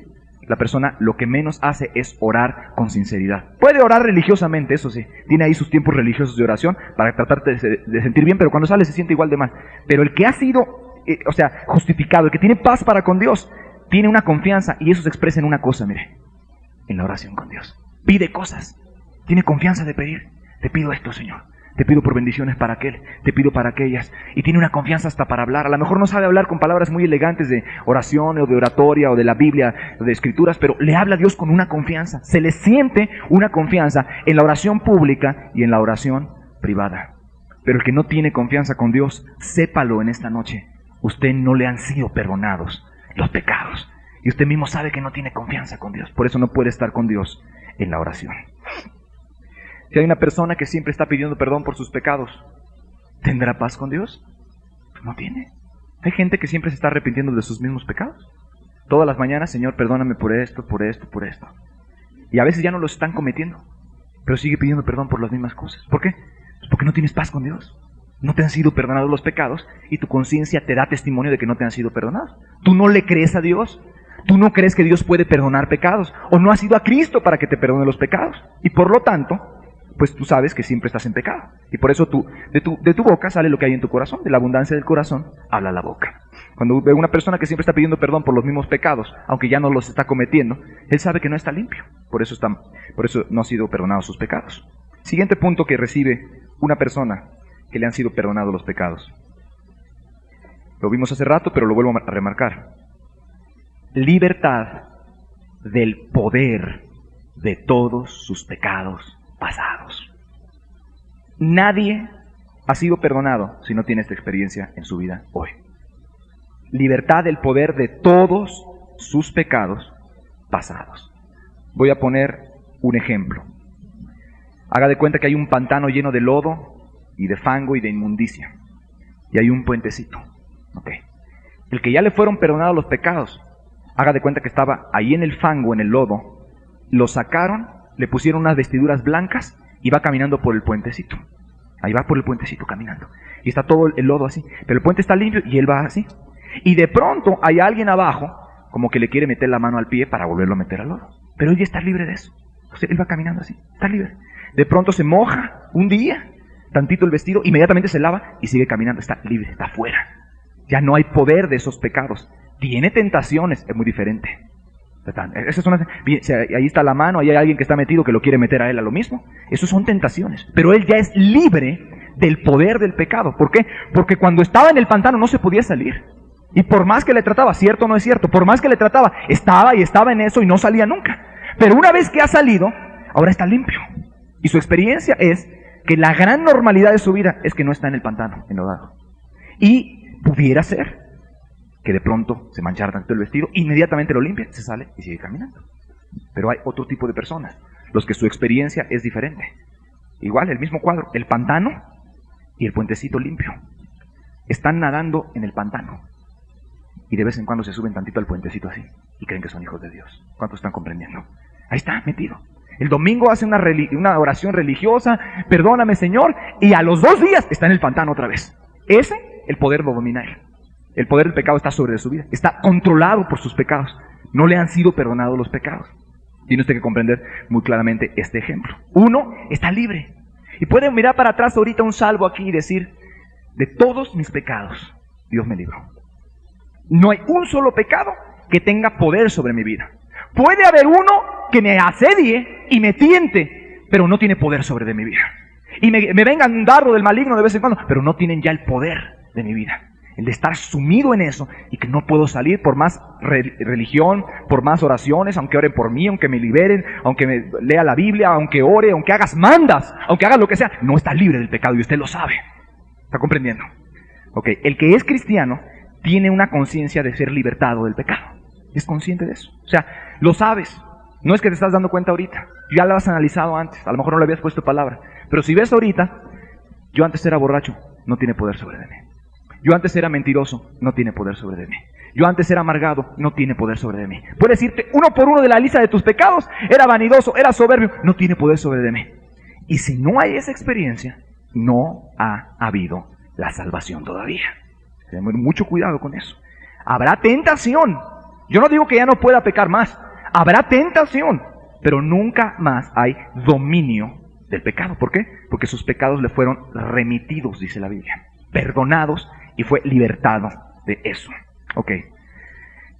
la persona lo que menos hace es orar con sinceridad. Puede orar religiosamente, eso sí, tiene ahí sus tiempos religiosos de oración para tratar de sentir bien, pero cuando sale se siente igual de mal. Pero el que ha sido, justificado, el que tiene paz para con Dios, tiene una confianza, y eso se expresa en una cosa, mire, en la oración con Dios. Pide cosas, tiene confianza de pedir. Te pido esto, Señor. Te pido por bendiciones para aquel, te pido para aquellas. Y tiene una confianza hasta para hablar. A lo mejor no sabe hablar con palabras muy elegantes de oración o de oratoria o de la Biblia o de escrituras, pero le habla a Dios con una confianza. Se le siente una confianza en la oración pública y en la oración privada. Pero el que no tiene confianza con Dios, sépalo en esta noche. Usted no le han sido perdonados los pecados. Y usted mismo sabe que no tiene confianza con Dios. Por eso no puede estar con Dios en la oración. Si hay una persona que siempre está pidiendo perdón por sus pecados, ¿tendrá paz con Dios? No tiene. Hay gente que siempre se está arrepintiendo de sus mismos pecados. Todas las mañanas, Señor, perdóname por esto, por esto, por esto. Y a veces ya no lo están cometiendo, pero sigue pidiendo perdón por las mismas cosas. ¿Por qué? Pues porque no tienes paz con Dios. No te han sido perdonados los pecados y tu conciencia te da testimonio de que no te han sido perdonados. Tú no le crees a Dios. Tú no crees que Dios puede perdonar pecados. O no has ido a Cristo para que te perdone los pecados. Y por lo tanto, pues tú sabes que siempre estás en pecado. Y por eso de tu boca sale lo que hay en tu corazón. De la abundancia del corazón habla la boca. Cuando ve una persona que siempre está pidiendo perdón por los mismos pecados, aunque ya no los está cometiendo, él sabe que no está limpio. Por eso no ha sido perdonado sus pecados. Siguiente punto que recibe una persona que le han sido perdonados los pecados. Lo vimos hace rato, pero lo vuelvo a remarcar. Libertad del poder de todos sus pecados pasados. Nadie ha sido perdonado si no tiene esta experiencia en su vida hoy. Libertad del poder de todos sus pecados pasados. Voy a poner un ejemplo. Haga de cuenta que hay un pantano lleno de lodo y de fango y de inmundicia. Y hay un puentecito. Okay. El que ya le fueron perdonados los pecados, haga de cuenta que estaba ahí en el fango, en el lodo, lo sacaron, le pusieron unas vestiduras blancas y va caminando por el puentecito. Ahí va por el puentecito caminando. Y está todo el lodo así. Pero el puente está limpio y él va así. Y de pronto hay alguien abajo, como que le quiere meter la mano al pie para volverlo a meter al lodo. Pero él ya está libre de eso. O sea, él va caminando así, está libre. De pronto se moja un día, tantito el vestido, inmediatamente se lava y sigue caminando, está libre, está fuera. Ya no hay poder de esos pecados. Tiene tentaciones, es muy diferente. Ahí está la mano, ahí hay alguien que está metido que lo quiere meter a él a lo mismo. Esas son tentaciones. Pero él ya es libre del poder del pecado. ¿Por qué? Porque cuando estaba en el pantano no se podía salir. Y por más que le trataba, cierto o no es cierto, por más que le trataba, estaba en eso y no salía nunca. Pero una vez que ha salido, ahora está limpio. Y su experiencia es que la gran normalidad de su vida es que no está en el pantano, enlodado. Y pudiera ser que de pronto se manchara tanto el vestido, inmediatamente lo limpia, se sale y sigue caminando. Pero hay otro tipo de personas, los que su experiencia es diferente. Igual, el mismo cuadro, el pantano y el puentecito limpio. Están nadando en el pantano y de vez en cuando se suben tantito al puentecito así y creen que son hijos de Dios. ¿Cuántos están comprendiendo? Ahí está, metido. El domingo hace una oración religiosa, perdóname Señor, y a los 2 días está en el pantano otra vez. El poder lo domina él. El poder del pecado está sobre su vida. Está controlado por sus pecados. No le han sido perdonados los pecados. Tiene usted que comprender muy claramente este ejemplo. Uno está libre. Y puede mirar para atrás ahorita un salvo aquí y decir, de todos mis pecados, Dios me libró. No hay un solo pecado que tenga poder sobre mi vida. Puede haber uno que me asedie y me tiente, pero no tiene poder sobre de mi vida. Y me venga un dardo del maligno de vez en cuando, pero no tienen ya el poder de mi vida. El de estar sumido en eso y que no puedo salir por más religión, por más oraciones, aunque oren por mí, aunque me liberen, aunque me lea la Biblia, aunque ore, aunque hagas mandas, aunque hagas lo que sea, no está libre del pecado y usted lo sabe. ¿Está comprendiendo? Ok, el que es cristiano tiene una conciencia de ser libertado del pecado. Es consciente de eso. O sea, lo sabes. No es que te estás dando cuenta ahorita. Ya lo has analizado antes. A lo mejor no le habías puesto palabra. Pero si ves ahorita, yo antes era borracho, no tiene poder sobre de mí. Yo antes era mentiroso, no tiene poder sobre de mí. Yo antes era amargado, no tiene poder sobre de mí. Puedes decirte uno por uno de la lista de tus pecados, era vanidoso, era soberbio, no tiene poder sobre de mí. Y si no hay esa experiencia, no ha habido la salvación todavía. Tenemos mucho cuidado con eso. Habrá tentación. Yo no digo que ya no pueda pecar más. Habrá tentación, pero nunca más hay dominio del pecado. ¿Por qué? Porque sus pecados le fueron remitidos, dice la Biblia. Perdonados y fue libertado de eso. Ok,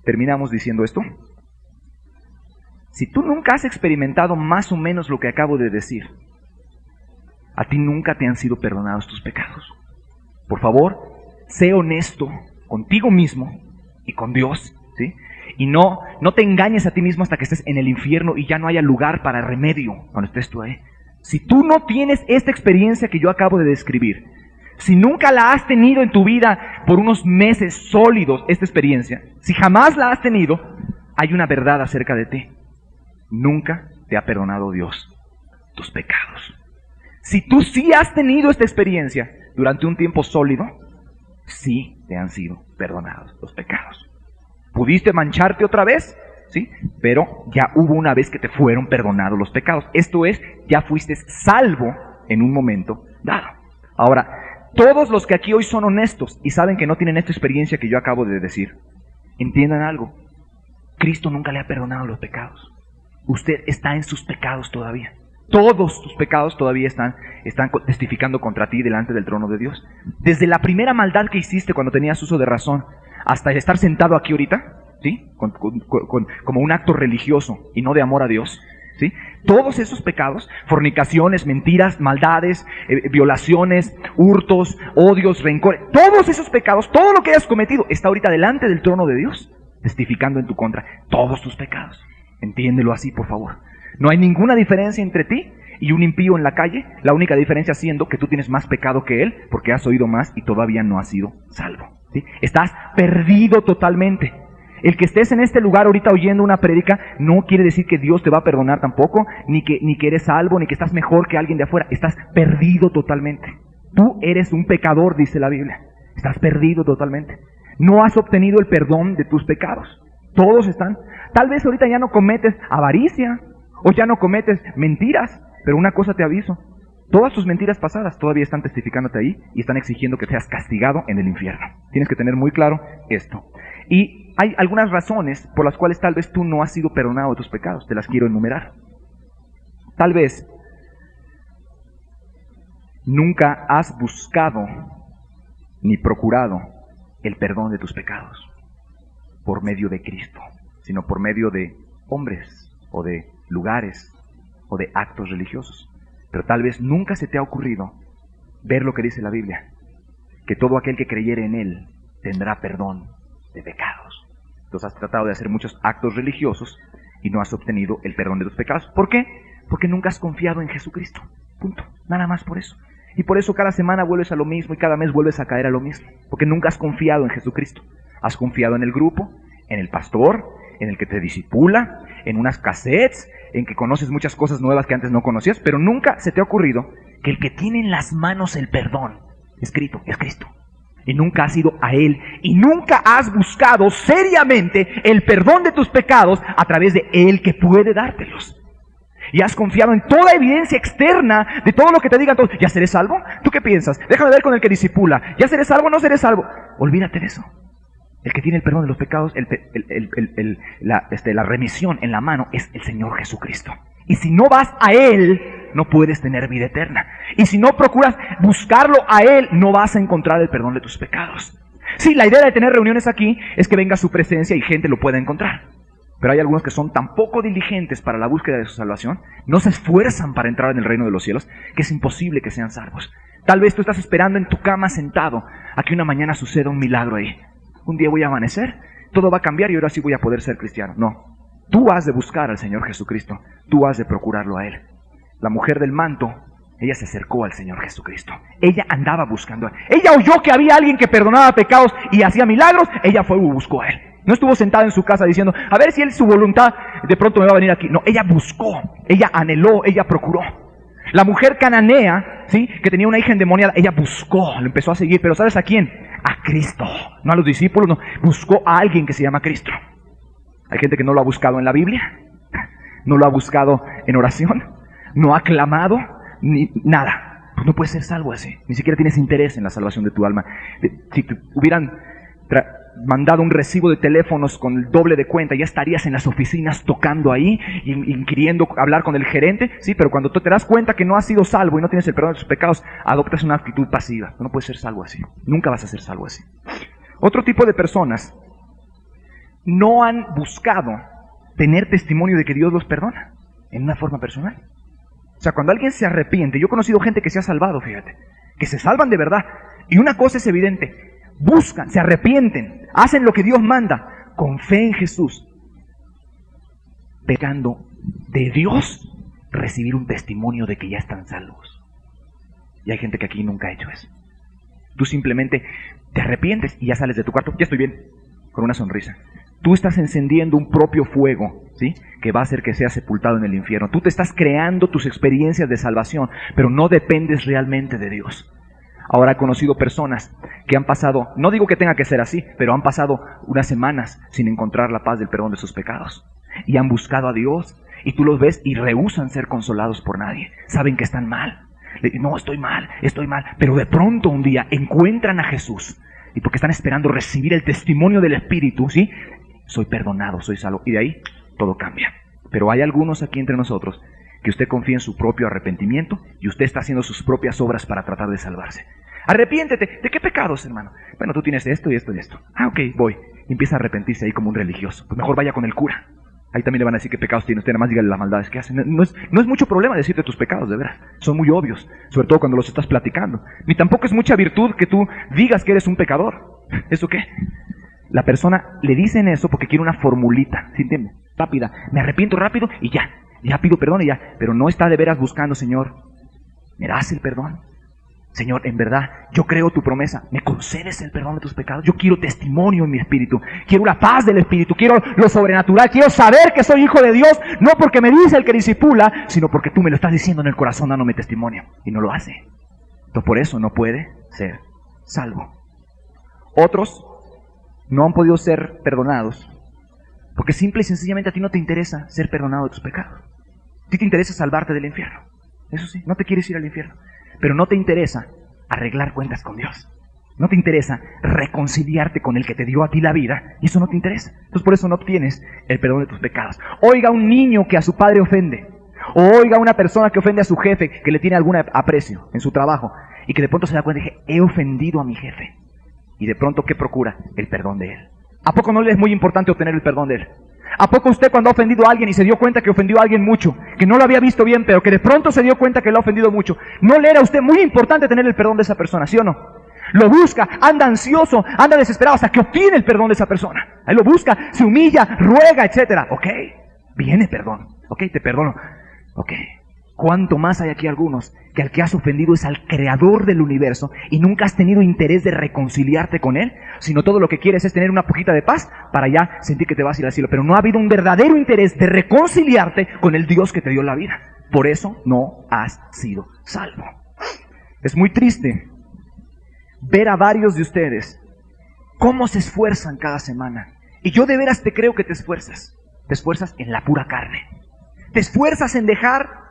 terminamos diciendo esto. Si tú nunca has experimentado más o menos lo que acabo de decir, a ti nunca te han sido perdonados tus pecados. Por favor, sé honesto contigo mismo y con Dios, ¿sí? Y no te engañes a ti mismo hasta que estés en el infierno y ya no haya lugar para remedio cuando estés tú ahí. Si tú no tienes esta experiencia que yo acabo de describir, si nunca la has tenido en tu vida por unos meses sólidos, esta experiencia, si jamás la has tenido, hay una verdad acerca de ti. Nunca te ha perdonado Dios tus pecados. Si tú sí has tenido esta experiencia durante un tiempo sólido, sí te han sido perdonados los pecados. ¿Pudiste mancharte otra vez? Sí, pero ya hubo una vez que te fueron perdonados los pecados. Esto es, ya fuiste salvo en un momento dado. Ahora, todos los que aquí hoy son honestos y saben que no tienen esta experiencia que yo acabo de decir, entiendan algo. Cristo nunca le ha perdonado los pecados. Usted está en sus pecados todavía. Todos tus pecados todavía están testificando contra ti delante del trono de Dios. Desde la primera maldad que hiciste cuando tenías uso de razón, hasta estar sentado aquí ahorita, ¿sí? Como un acto religioso y no de amor a Dios, ¿sí? Todos esos pecados, fornicaciones, mentiras, maldades, violaciones, hurtos, odios, rencores, todos esos pecados, todo lo que hayas cometido, está ahorita delante del trono de Dios, testificando en tu contra. Todos tus pecados. Entiéndelo así, por favor. No hay ninguna diferencia entre ti y un impío en la calle, la única diferencia siendo que tú tienes más pecado que él, porque has oído más y todavía no has sido salvo, ¿sí? Estás perdido totalmente. El que estés en este lugar ahorita oyendo una prédica no quiere decir que Dios te va a perdonar tampoco, ni que eres salvo, ni que estás mejor que alguien de afuera. Estás perdido totalmente. Tú eres un pecador, dice la Biblia. Estás perdido totalmente. No has obtenido el perdón de tus pecados. Todos están. Tal vez ahorita ya no cometes avaricia, o ya no cometes mentiras, pero una cosa te aviso. Todas tus mentiras pasadas todavía están testificándote ahí y están exigiendo que seas castigado en el infierno. Tienes que tener muy claro esto. Y hay algunas razones por las cuales tal vez tú no has sido perdonado de tus pecados. Te las quiero enumerar. Tal vez nunca has buscado ni procurado el perdón de tus pecados por medio de Cristo, sino por medio de hombres o de lugares o de actos religiosos. Pero tal vez nunca se te ha ocurrido ver lo que dice la Biblia, que todo aquel que creyere en Él tendrá perdón de pecados. Entonces has tratado de hacer muchos actos religiosos y no has obtenido el perdón de tus pecados. ¿Por qué? Porque nunca has confiado en Jesucristo. Punto. Nada más por eso. Y por eso cada semana vuelves a lo mismo y cada mes vuelves a caer a lo mismo. Porque nunca has confiado en Jesucristo. Has confiado en el grupo, en el pastor, en el que te discipula, en unas cassettes, en que conoces muchas cosas nuevas que antes no conocías, pero nunca se te ha ocurrido que el que tiene en las manos el perdón escrito es Cristo. Y nunca has ido a Él, y nunca has buscado seriamente el perdón de tus pecados a través de Él que puede dártelos. Y has confiado en toda evidencia externa de todo lo que te digan todos. ¿Ya seré salvo? ¿Tú qué piensas? Déjame ver con el que discipula. ¿Ya seré salvo o no seré salvo? Olvídate de eso. El que tiene el perdón de los pecados, la remisión en la mano es el Señor Jesucristo. Y si no vas a Él, no puedes tener vida eterna. Y si no procuras buscarlo a Él, no vas a encontrar el perdón de tus pecados. Sí, la idea de tener reuniones aquí es que venga su presencia y gente lo pueda encontrar. Pero hay algunos que son tan poco diligentes para la búsqueda de su salvación, no se esfuerzan para entrar en el reino de los cielos, que es imposible que sean salvos. Tal vez tú estás esperando en tu cama sentado a que una mañana suceda un milagro ahí. Un día voy a amanecer, todo va a cambiar y ahora sí voy a poder ser cristiano. No, tú has de buscar al Señor Jesucristo, tú has de procurarlo a Él. La mujer del manto, ella se acercó al Señor Jesucristo. Ella andaba buscando a Él. Ella oyó que había alguien que perdonaba pecados y hacía milagros, ella fue y buscó a Él. No estuvo sentada en su casa diciendo, a ver si Él, su voluntad, de pronto me va a venir aquí. No, ella buscó, ella anheló, ella procuró. La mujer cananea, ¿sí?, que tenía una hija endemoniada, ella buscó, lo empezó a seguir. Pero ¿sabes a quién? A Cristo. No a los discípulos, no. Buscó a alguien que se llama Cristo. Hay gente que no lo ha buscado en la Biblia, no lo ha buscado en oración, no ha clamado, ni nada. Pues no puedes ser salvo así. Ni siquiera tienes interés en la salvación de tu alma. Si te hubieran mandado un recibo de teléfonos con el doble de cuenta, ya estarías en las oficinas tocando ahí y queriendo hablar con el gerente. Sí, pero cuando tú te das cuenta que no has sido salvo y no tienes el perdón de tus pecados, adoptas una actitud pasiva. No puedes ser salvo así. Nunca vas a ser salvo así. Otro tipo de personas no han buscado tener testimonio de que Dios los perdona en una forma personal. O sea, cuando alguien se arrepiente, yo he conocido gente que se ha salvado, fíjate, que se salvan de verdad. Y una cosa es evidente: buscan, se arrepienten, hacen lo que Dios manda, con fe en Jesús, pecando de Dios, recibir un testimonio de que ya están salvos. Y hay gente que aquí nunca ha hecho eso. Tú simplemente te arrepientes y ya sales de tu cuarto, ya estoy bien, con una sonrisa. Tú estás encendiendo un propio fuego, ¿sí?, que va a hacer que seas sepultado en el infierno. Tú te estás creando tus experiencias de salvación, pero no dependes realmente de Dios. Ahora he conocido personas que han pasado, no digo que tenga que ser así, pero han pasado unas semanas sin encontrar la paz del perdón de sus pecados. Y han buscado a Dios, y tú los ves y rehúsan ser consolados por nadie. Saben que están mal. No, estoy mal. Pero de pronto un día encuentran a Jesús. Y porque están esperando recibir el testimonio del Espíritu, ¿sí?, soy perdonado, soy salvo. Y de ahí todo cambia. Pero hay algunos aquí entre nosotros que usted confía en su propio arrepentimiento y usted está haciendo sus propias obras para tratar de salvarse. Arrepiéntete. ¿De qué pecados, hermano? Bueno, tú tienes esto y esto y esto. Ah, ok, voy. Y empieza a arrepentirse ahí como un religioso. Pues mejor vaya con el cura. Ahí también le van a decir qué pecados tiene usted, nada más dígale las maldades que hacen. No es mucho problema decirte tus pecados, de veras. Son muy obvios, sobre todo cuando los estás platicando. Ni tampoco es mucha virtud que tú digas que eres un pecador. ¿Eso qué? La persona le dicen eso porque quiere una formulita, ¿sí entiende? Rápida. Me arrepiento rápido y ya. Ya pido perdón y ya. Pero no está de veras buscando, Señor, ¿me das el perdón? Señor, en verdad, yo creo tu promesa. ¿Me concedes el perdón de tus pecados? Yo quiero testimonio en mi espíritu. Quiero la paz del espíritu. Quiero lo sobrenatural. Quiero saber que soy hijo de Dios. No porque me dice el que discipula, sino porque tú me lo estás diciendo en el corazón dándome testimonio. Y no lo hace. Entonces por eso no puede ser salvo. Otros no han podido ser perdonados porque simple y sencillamente a ti no te interesa ser perdonado de tus pecados. A ti te interesa salvarte del infierno. Eso sí, no te quieres ir al infierno. Pero no te interesa arreglar cuentas con Dios. No te interesa reconciliarte con el que te dio a ti la vida. Y eso no te interesa. Entonces por eso no obtienes el perdón de tus pecados. Oiga un niño que a su padre ofende. O oiga una persona que ofende a su jefe, que le tiene algún aprecio en su trabajo. Y que de pronto se da cuenta y dice, he ofendido a mi jefe. Y de pronto, ¿qué procura? El perdón de él. ¿A poco no le es muy importante obtener el perdón de él? ¿A poco usted cuando ha ofendido a alguien y se dio cuenta que ofendió a alguien mucho, que no lo había visto bien, pero que de pronto se dio cuenta que lo ha ofendido mucho, no le era a usted muy importante tener el perdón de esa persona, ¿sí o no? Lo busca, anda ansioso, anda desesperado hasta que obtiene el perdón de esa persona. Ahí lo busca, se humilla, ruega, etcétera. Ok, viene perdón. Ok, te perdono. Ok. ¿Cuánto más hay aquí algunos que al que has ofendido es al creador del universo y nunca has tenido interés de reconciliarte con él, sino todo lo que quieres es tener una poquita de paz para ya sentir que te vas a ir al cielo? Pero no ha habido un verdadero interés de reconciliarte con el Dios que te dio la vida. Por eso no has sido salvo. Es muy triste ver a varios de ustedes cómo se esfuerzan cada semana. Y yo de veras te creo que te esfuerzas. Te esfuerzas en la pura carne. Te esfuerzas en dejar.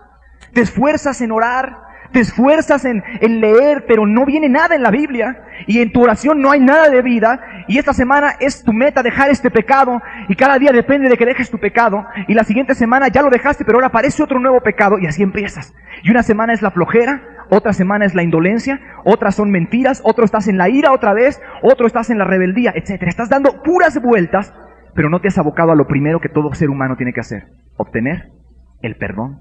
Te esfuerzas en orar, te esfuerzas en leer, pero no viene nada en la Biblia. Y en tu oración no hay nada de vida. Y esta semana es tu meta dejar este pecado. Y cada día depende de que dejes tu pecado. Y la siguiente semana ya lo dejaste, pero ahora aparece otro nuevo pecado. Y así empiezas. Y una semana es la flojera, otra semana es la indolencia, otras son mentiras, otro estás en la ira otra vez, otro estás en la rebeldía, etcétera. Estás dando puras vueltas, pero no te has abocado a lo primero que todo ser humano tiene que hacer: obtener el perdón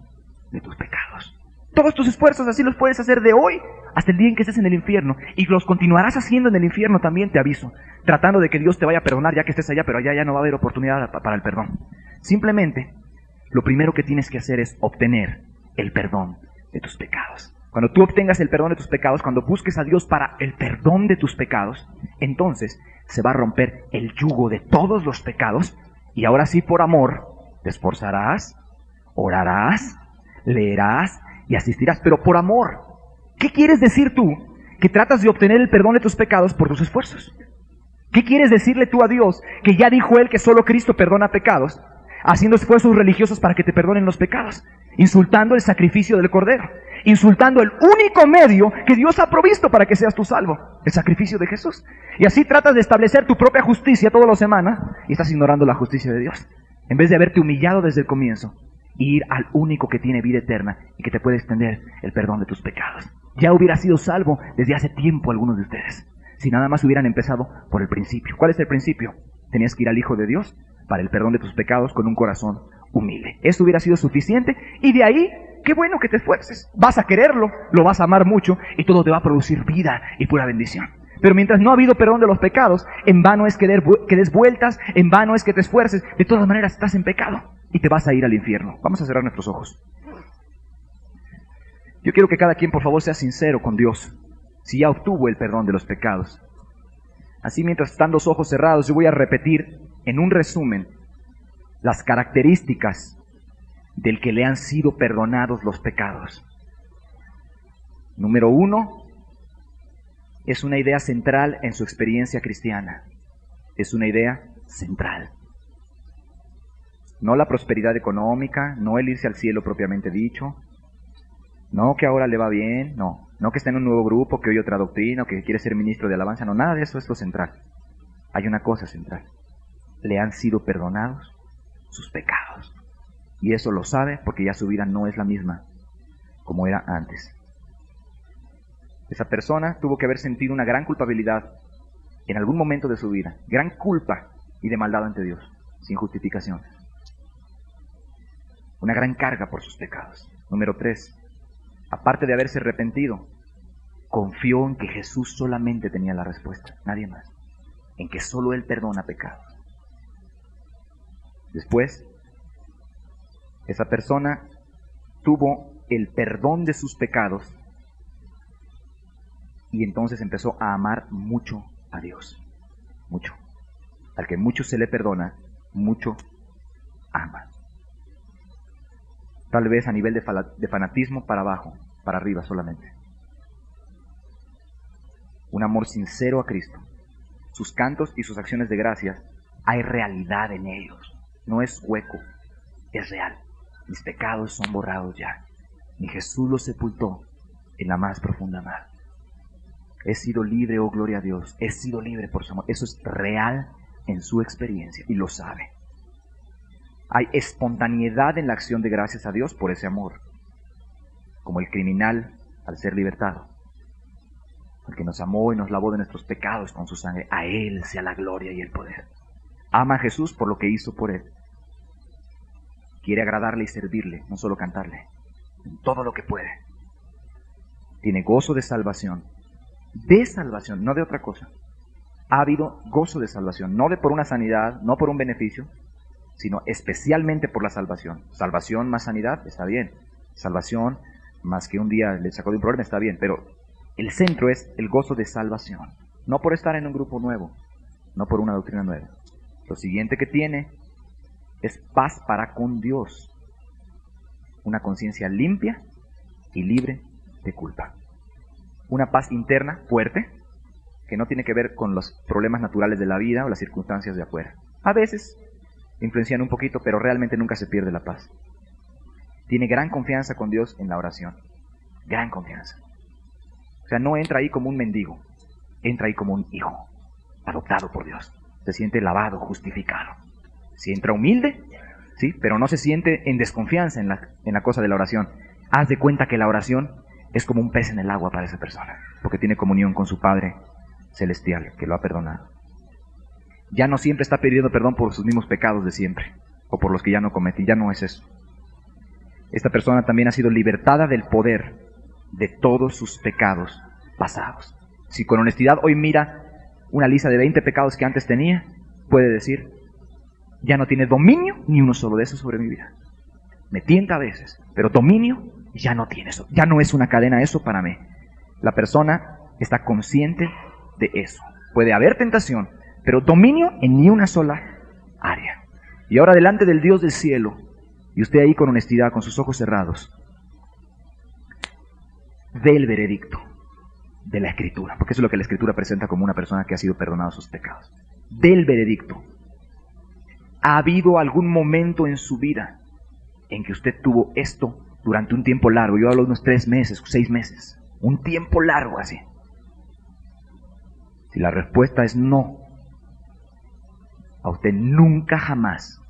de tus pecados. Todos tus esfuerzos así los puedes hacer de hoy hasta el día en que estés en el infierno, y los continuarás haciendo en el infierno también, te aviso, tratando de que Dios te vaya a perdonar ya que estés allá, pero allá ya no va a haber oportunidad para el perdón. Simplemente, lo primero que tienes que hacer es obtener el perdón de tus pecados. Cuando tú obtengas el perdón de tus pecados, cuando busques a Dios para el perdón de tus pecados, entonces se va a romper el yugo de todos los pecados, y ahora sí, por amor, te esforzarás, orarás, leerás y asistirás, pero por amor. ¿Qué quieres decir tú que tratas de obtener el perdón de tus pecados por tus esfuerzos? ¿Qué quieres decirle tú a Dios que ya dijo Él que solo Cristo perdona pecados, haciendo esfuerzos religiosos para que te perdonen los pecados, insultando el sacrificio del Cordero, insultando el único medio que Dios ha provisto para que seas tú salvo, el sacrificio de Jesús? Y así tratas de establecer tu propia justicia todas las semanas y estás ignorando la justicia de Dios, en vez de haberte humillado desde el comienzo y ir al único que tiene vida eterna y que te puede extender el perdón de tus pecados. Ya hubiera sido salvo desde hace tiempo algunos de ustedes, si nada más hubieran empezado por el principio. ¿Cuál es el principio? Tenías que ir al Hijo de Dios para el perdón de tus pecados con un corazón humilde. Eso hubiera sido suficiente, y de ahí, qué bueno que te esfuerces. Vas a quererlo, lo vas a amar mucho, y todo te va a producir vida y pura bendición. Pero mientras no ha habido perdón de los pecados, en vano es que des vueltas, en vano es que te esfuerces. De todas maneras estás en pecado y te vas a ir al infierno. Vamos a cerrar nuestros ojos. Yo quiero que cada quien, por favor, sea sincero con Dios, si ya obtuvo el perdón de los pecados. Así, mientras están los ojos cerrados, yo voy a repetir en un resumen las características del que le han sido perdonados los pecados. Número 1, es una idea central en su experiencia cristiana. Es una idea central. No la prosperidad económica, no el irse al cielo propiamente dicho, no que ahora le va bien, no que está en un nuevo grupo, que oye otra doctrina, o que quiere ser ministro de alabanza, no, nada de eso es lo central. Hay una cosa central: le han sido perdonados sus pecados. Y eso lo sabe porque ya su vida no es la misma como era antes. Esa persona tuvo que haber sentido una gran culpabilidad en algún momento de su vida. Gran culpa y de maldad ante Dios, sin justificación. Una gran carga por sus pecados. Número 3. Aparte de haberse arrepentido, confió en que Jesús solamente tenía la respuesta, nadie más. En que solo Él perdona pecados. Después, esa persona tuvo el perdón de sus pecados y entonces empezó a amar mucho a Dios. Mucho. Al que mucho se le perdona, mucho ama. Tal vez a nivel de fanatismo para abajo, para arriba solamente. Un amor sincero a Cristo. Sus cantos y sus acciones de gracias, hay realidad en ellos. No es hueco, es real. Mis pecados son borrados ya. Mi Jesús los sepultó en la más profunda mar. He sido libre, oh gloria a Dios. He sido libre por su amor. Eso es real en su experiencia y lo sabe. Hay espontaneidad en la acción de gracias a Dios por ese amor. Como el criminal al ser libertado. El que nos amó y nos lavó de nuestros pecados con su sangre. A Él sea la gloria y el poder. Ama a Jesús por lo que hizo por Él. Quiere agradarle y servirle, no solo cantarle. En todo lo que puede. Tiene gozo de salvación. De salvación, no de otra cosa. Ha habido gozo de salvación, no de por una sanidad, no por un beneficio, sino especialmente por la salvación. Salvación más sanidad, está bien. Salvación más que un día le sacó de un problema, está bien. Pero el centro es el gozo de salvación. No por estar en un grupo nuevo, no por una doctrina nueva. Lo siguiente que tiene es paz para con Dios. Una conciencia limpia y libre de culpa. Una paz interna fuerte, que no tiene que ver con los problemas naturales de la vida o las circunstancias de afuera. A veces influencian un poquito, pero realmente nunca se pierde la paz. Tiene gran confianza con Dios en la oración. Gran confianza. O sea, no entra ahí como un mendigo. Entra ahí como un hijo, adoptado por Dios. Se siente lavado, justificado. Si entra humilde, sí, pero no se siente en desconfianza en la cosa de la oración. Haz de cuenta que la oración es como un pez en el agua para esa persona, porque tiene comunión con su Padre Celestial, que lo ha perdonado. Ya no siempre está pidiendo perdón por sus mismos pecados de siempre, o por los que ya no cometí, ya no es eso. Esta persona también ha sido libertada del poder de todos sus pecados pasados. Si con honestidad hoy mira una lista de 20 pecados que antes tenía, puede decir, ya no tiene dominio ni uno solo de esos sobre mi vida. Me tienta a veces, pero dominio ya no tiene eso. Ya no es una cadena eso para mí. La persona está consciente de eso. Puede haber tentación, pero dominio en ni una sola área. Y ahora delante del Dios del cielo, y usted ahí con honestidad, con sus ojos cerrados, ve el veredicto de la Escritura, porque eso es lo que la Escritura presenta como una persona que ha sido perdonada sus pecados. Ve el veredicto. ¿Ha habido algún momento en su vida en que usted tuvo esto durante un tiempo largo? Yo hablo de unos 3 meses, 6 meses. Un tiempo largo así. Si la respuesta es no, a usted nunca jamás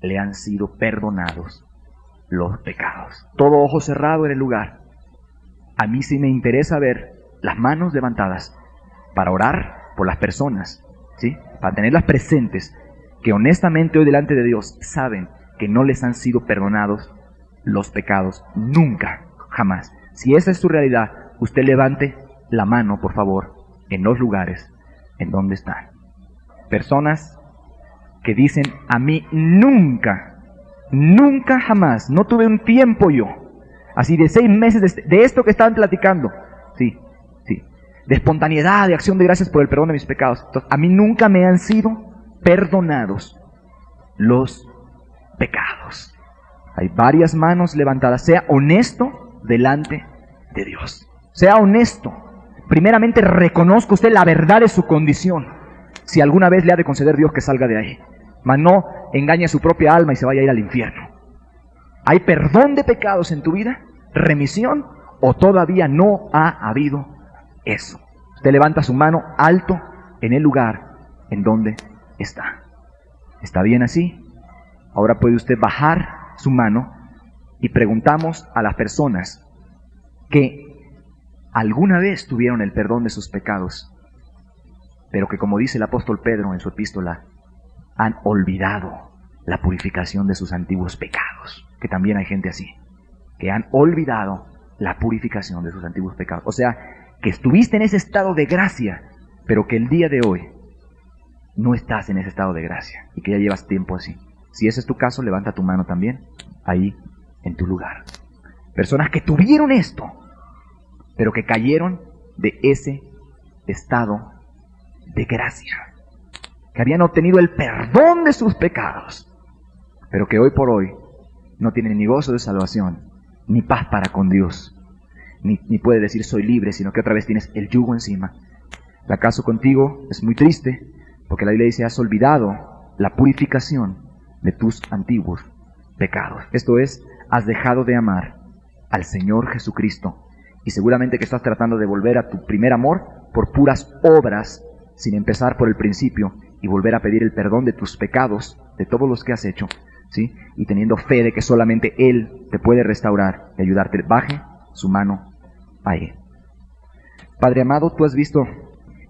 le han sido perdonados los pecados. Todo ojo cerrado en el lugar. A mí sí me interesa ver las manos levantadas para orar por las personas, ¿sí? Para tenerlas presentes, que honestamente hoy delante de Dios saben que no les han sido perdonados los pecados, nunca, jamás. Si esa es su realidad, usted levante la mano, por favor, en los lugares en donde están. Personas que dicen, a mí nunca, nunca jamás, no tuve un tiempo yo, así de 6 meses de esto que estaban platicando, sí, de espontaneidad, de acción de gracias por el perdón de mis pecados. Entonces, a mí nunca me han sido perdonados los pecados. Hay varias manos levantadas. Sea honesto delante de Dios. Sea honesto. Primeramente reconozca usted la verdad de su condición. Si alguna vez le ha de conceder Dios que salga de ahí. Mas no engañe a su propia alma y se vaya a ir al infierno. ¿Hay perdón de pecados en tu vida? ¿Remisión? ¿O todavía no ha habido eso? Usted levanta su mano alto en el lugar en donde está. ¿Está bien así? Ahora puede usted bajar su mano y preguntamos a las personas que alguna vez tuvieron el perdón de sus pecados, pero que, como dice el apóstol Pedro en su epístola, han olvidado la purificación de sus antiguos pecados. Que también hay gente así, que han olvidado la purificación de sus antiguos pecados. O sea, que estuviste en ese estado de gracia, pero que el día de hoy no estás en ese estado de gracia y que ya llevas tiempo así. Si ese es tu caso, levanta tu mano también, ahí en tu lugar. Personas que tuvieron esto, pero que cayeron de ese estado de gracia, que habían obtenido el perdón de sus pecados, pero que hoy por hoy no tienen ni gozo de salvación, ni paz para con Dios, ni puede decir soy libre, sino que otra vez tienes el yugo encima. El caso contigo es muy triste, porque la Biblia dice, has olvidado la purificación de tus antiguos pecados. Esto es, has dejado de amar al Señor Jesucristo, y seguramente que estás tratando de volver a tu primer amor por puras obras, sin empezar por el principio, y volver a pedir el perdón de tus pecados, de todos los que has hecho, ¿sí? Y teniendo fe de que solamente Él te puede restaurar y ayudarte. Baje su mano ahí. Padre amado, tú has visto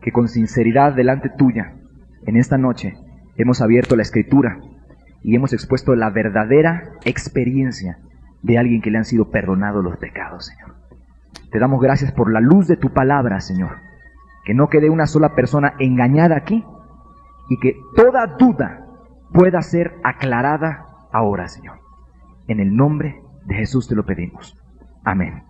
que con sinceridad delante tuya, en esta noche, hemos abierto la Escritura y hemos expuesto la verdadera experiencia de alguien que le han sido perdonados los pecados, Señor. Te damos gracias por la luz de tu palabra, Señor. Que no quede una sola persona engañada aquí y que toda duda pueda ser aclarada ahora, Señor. En el nombre de Jesús te lo pedimos. Amén.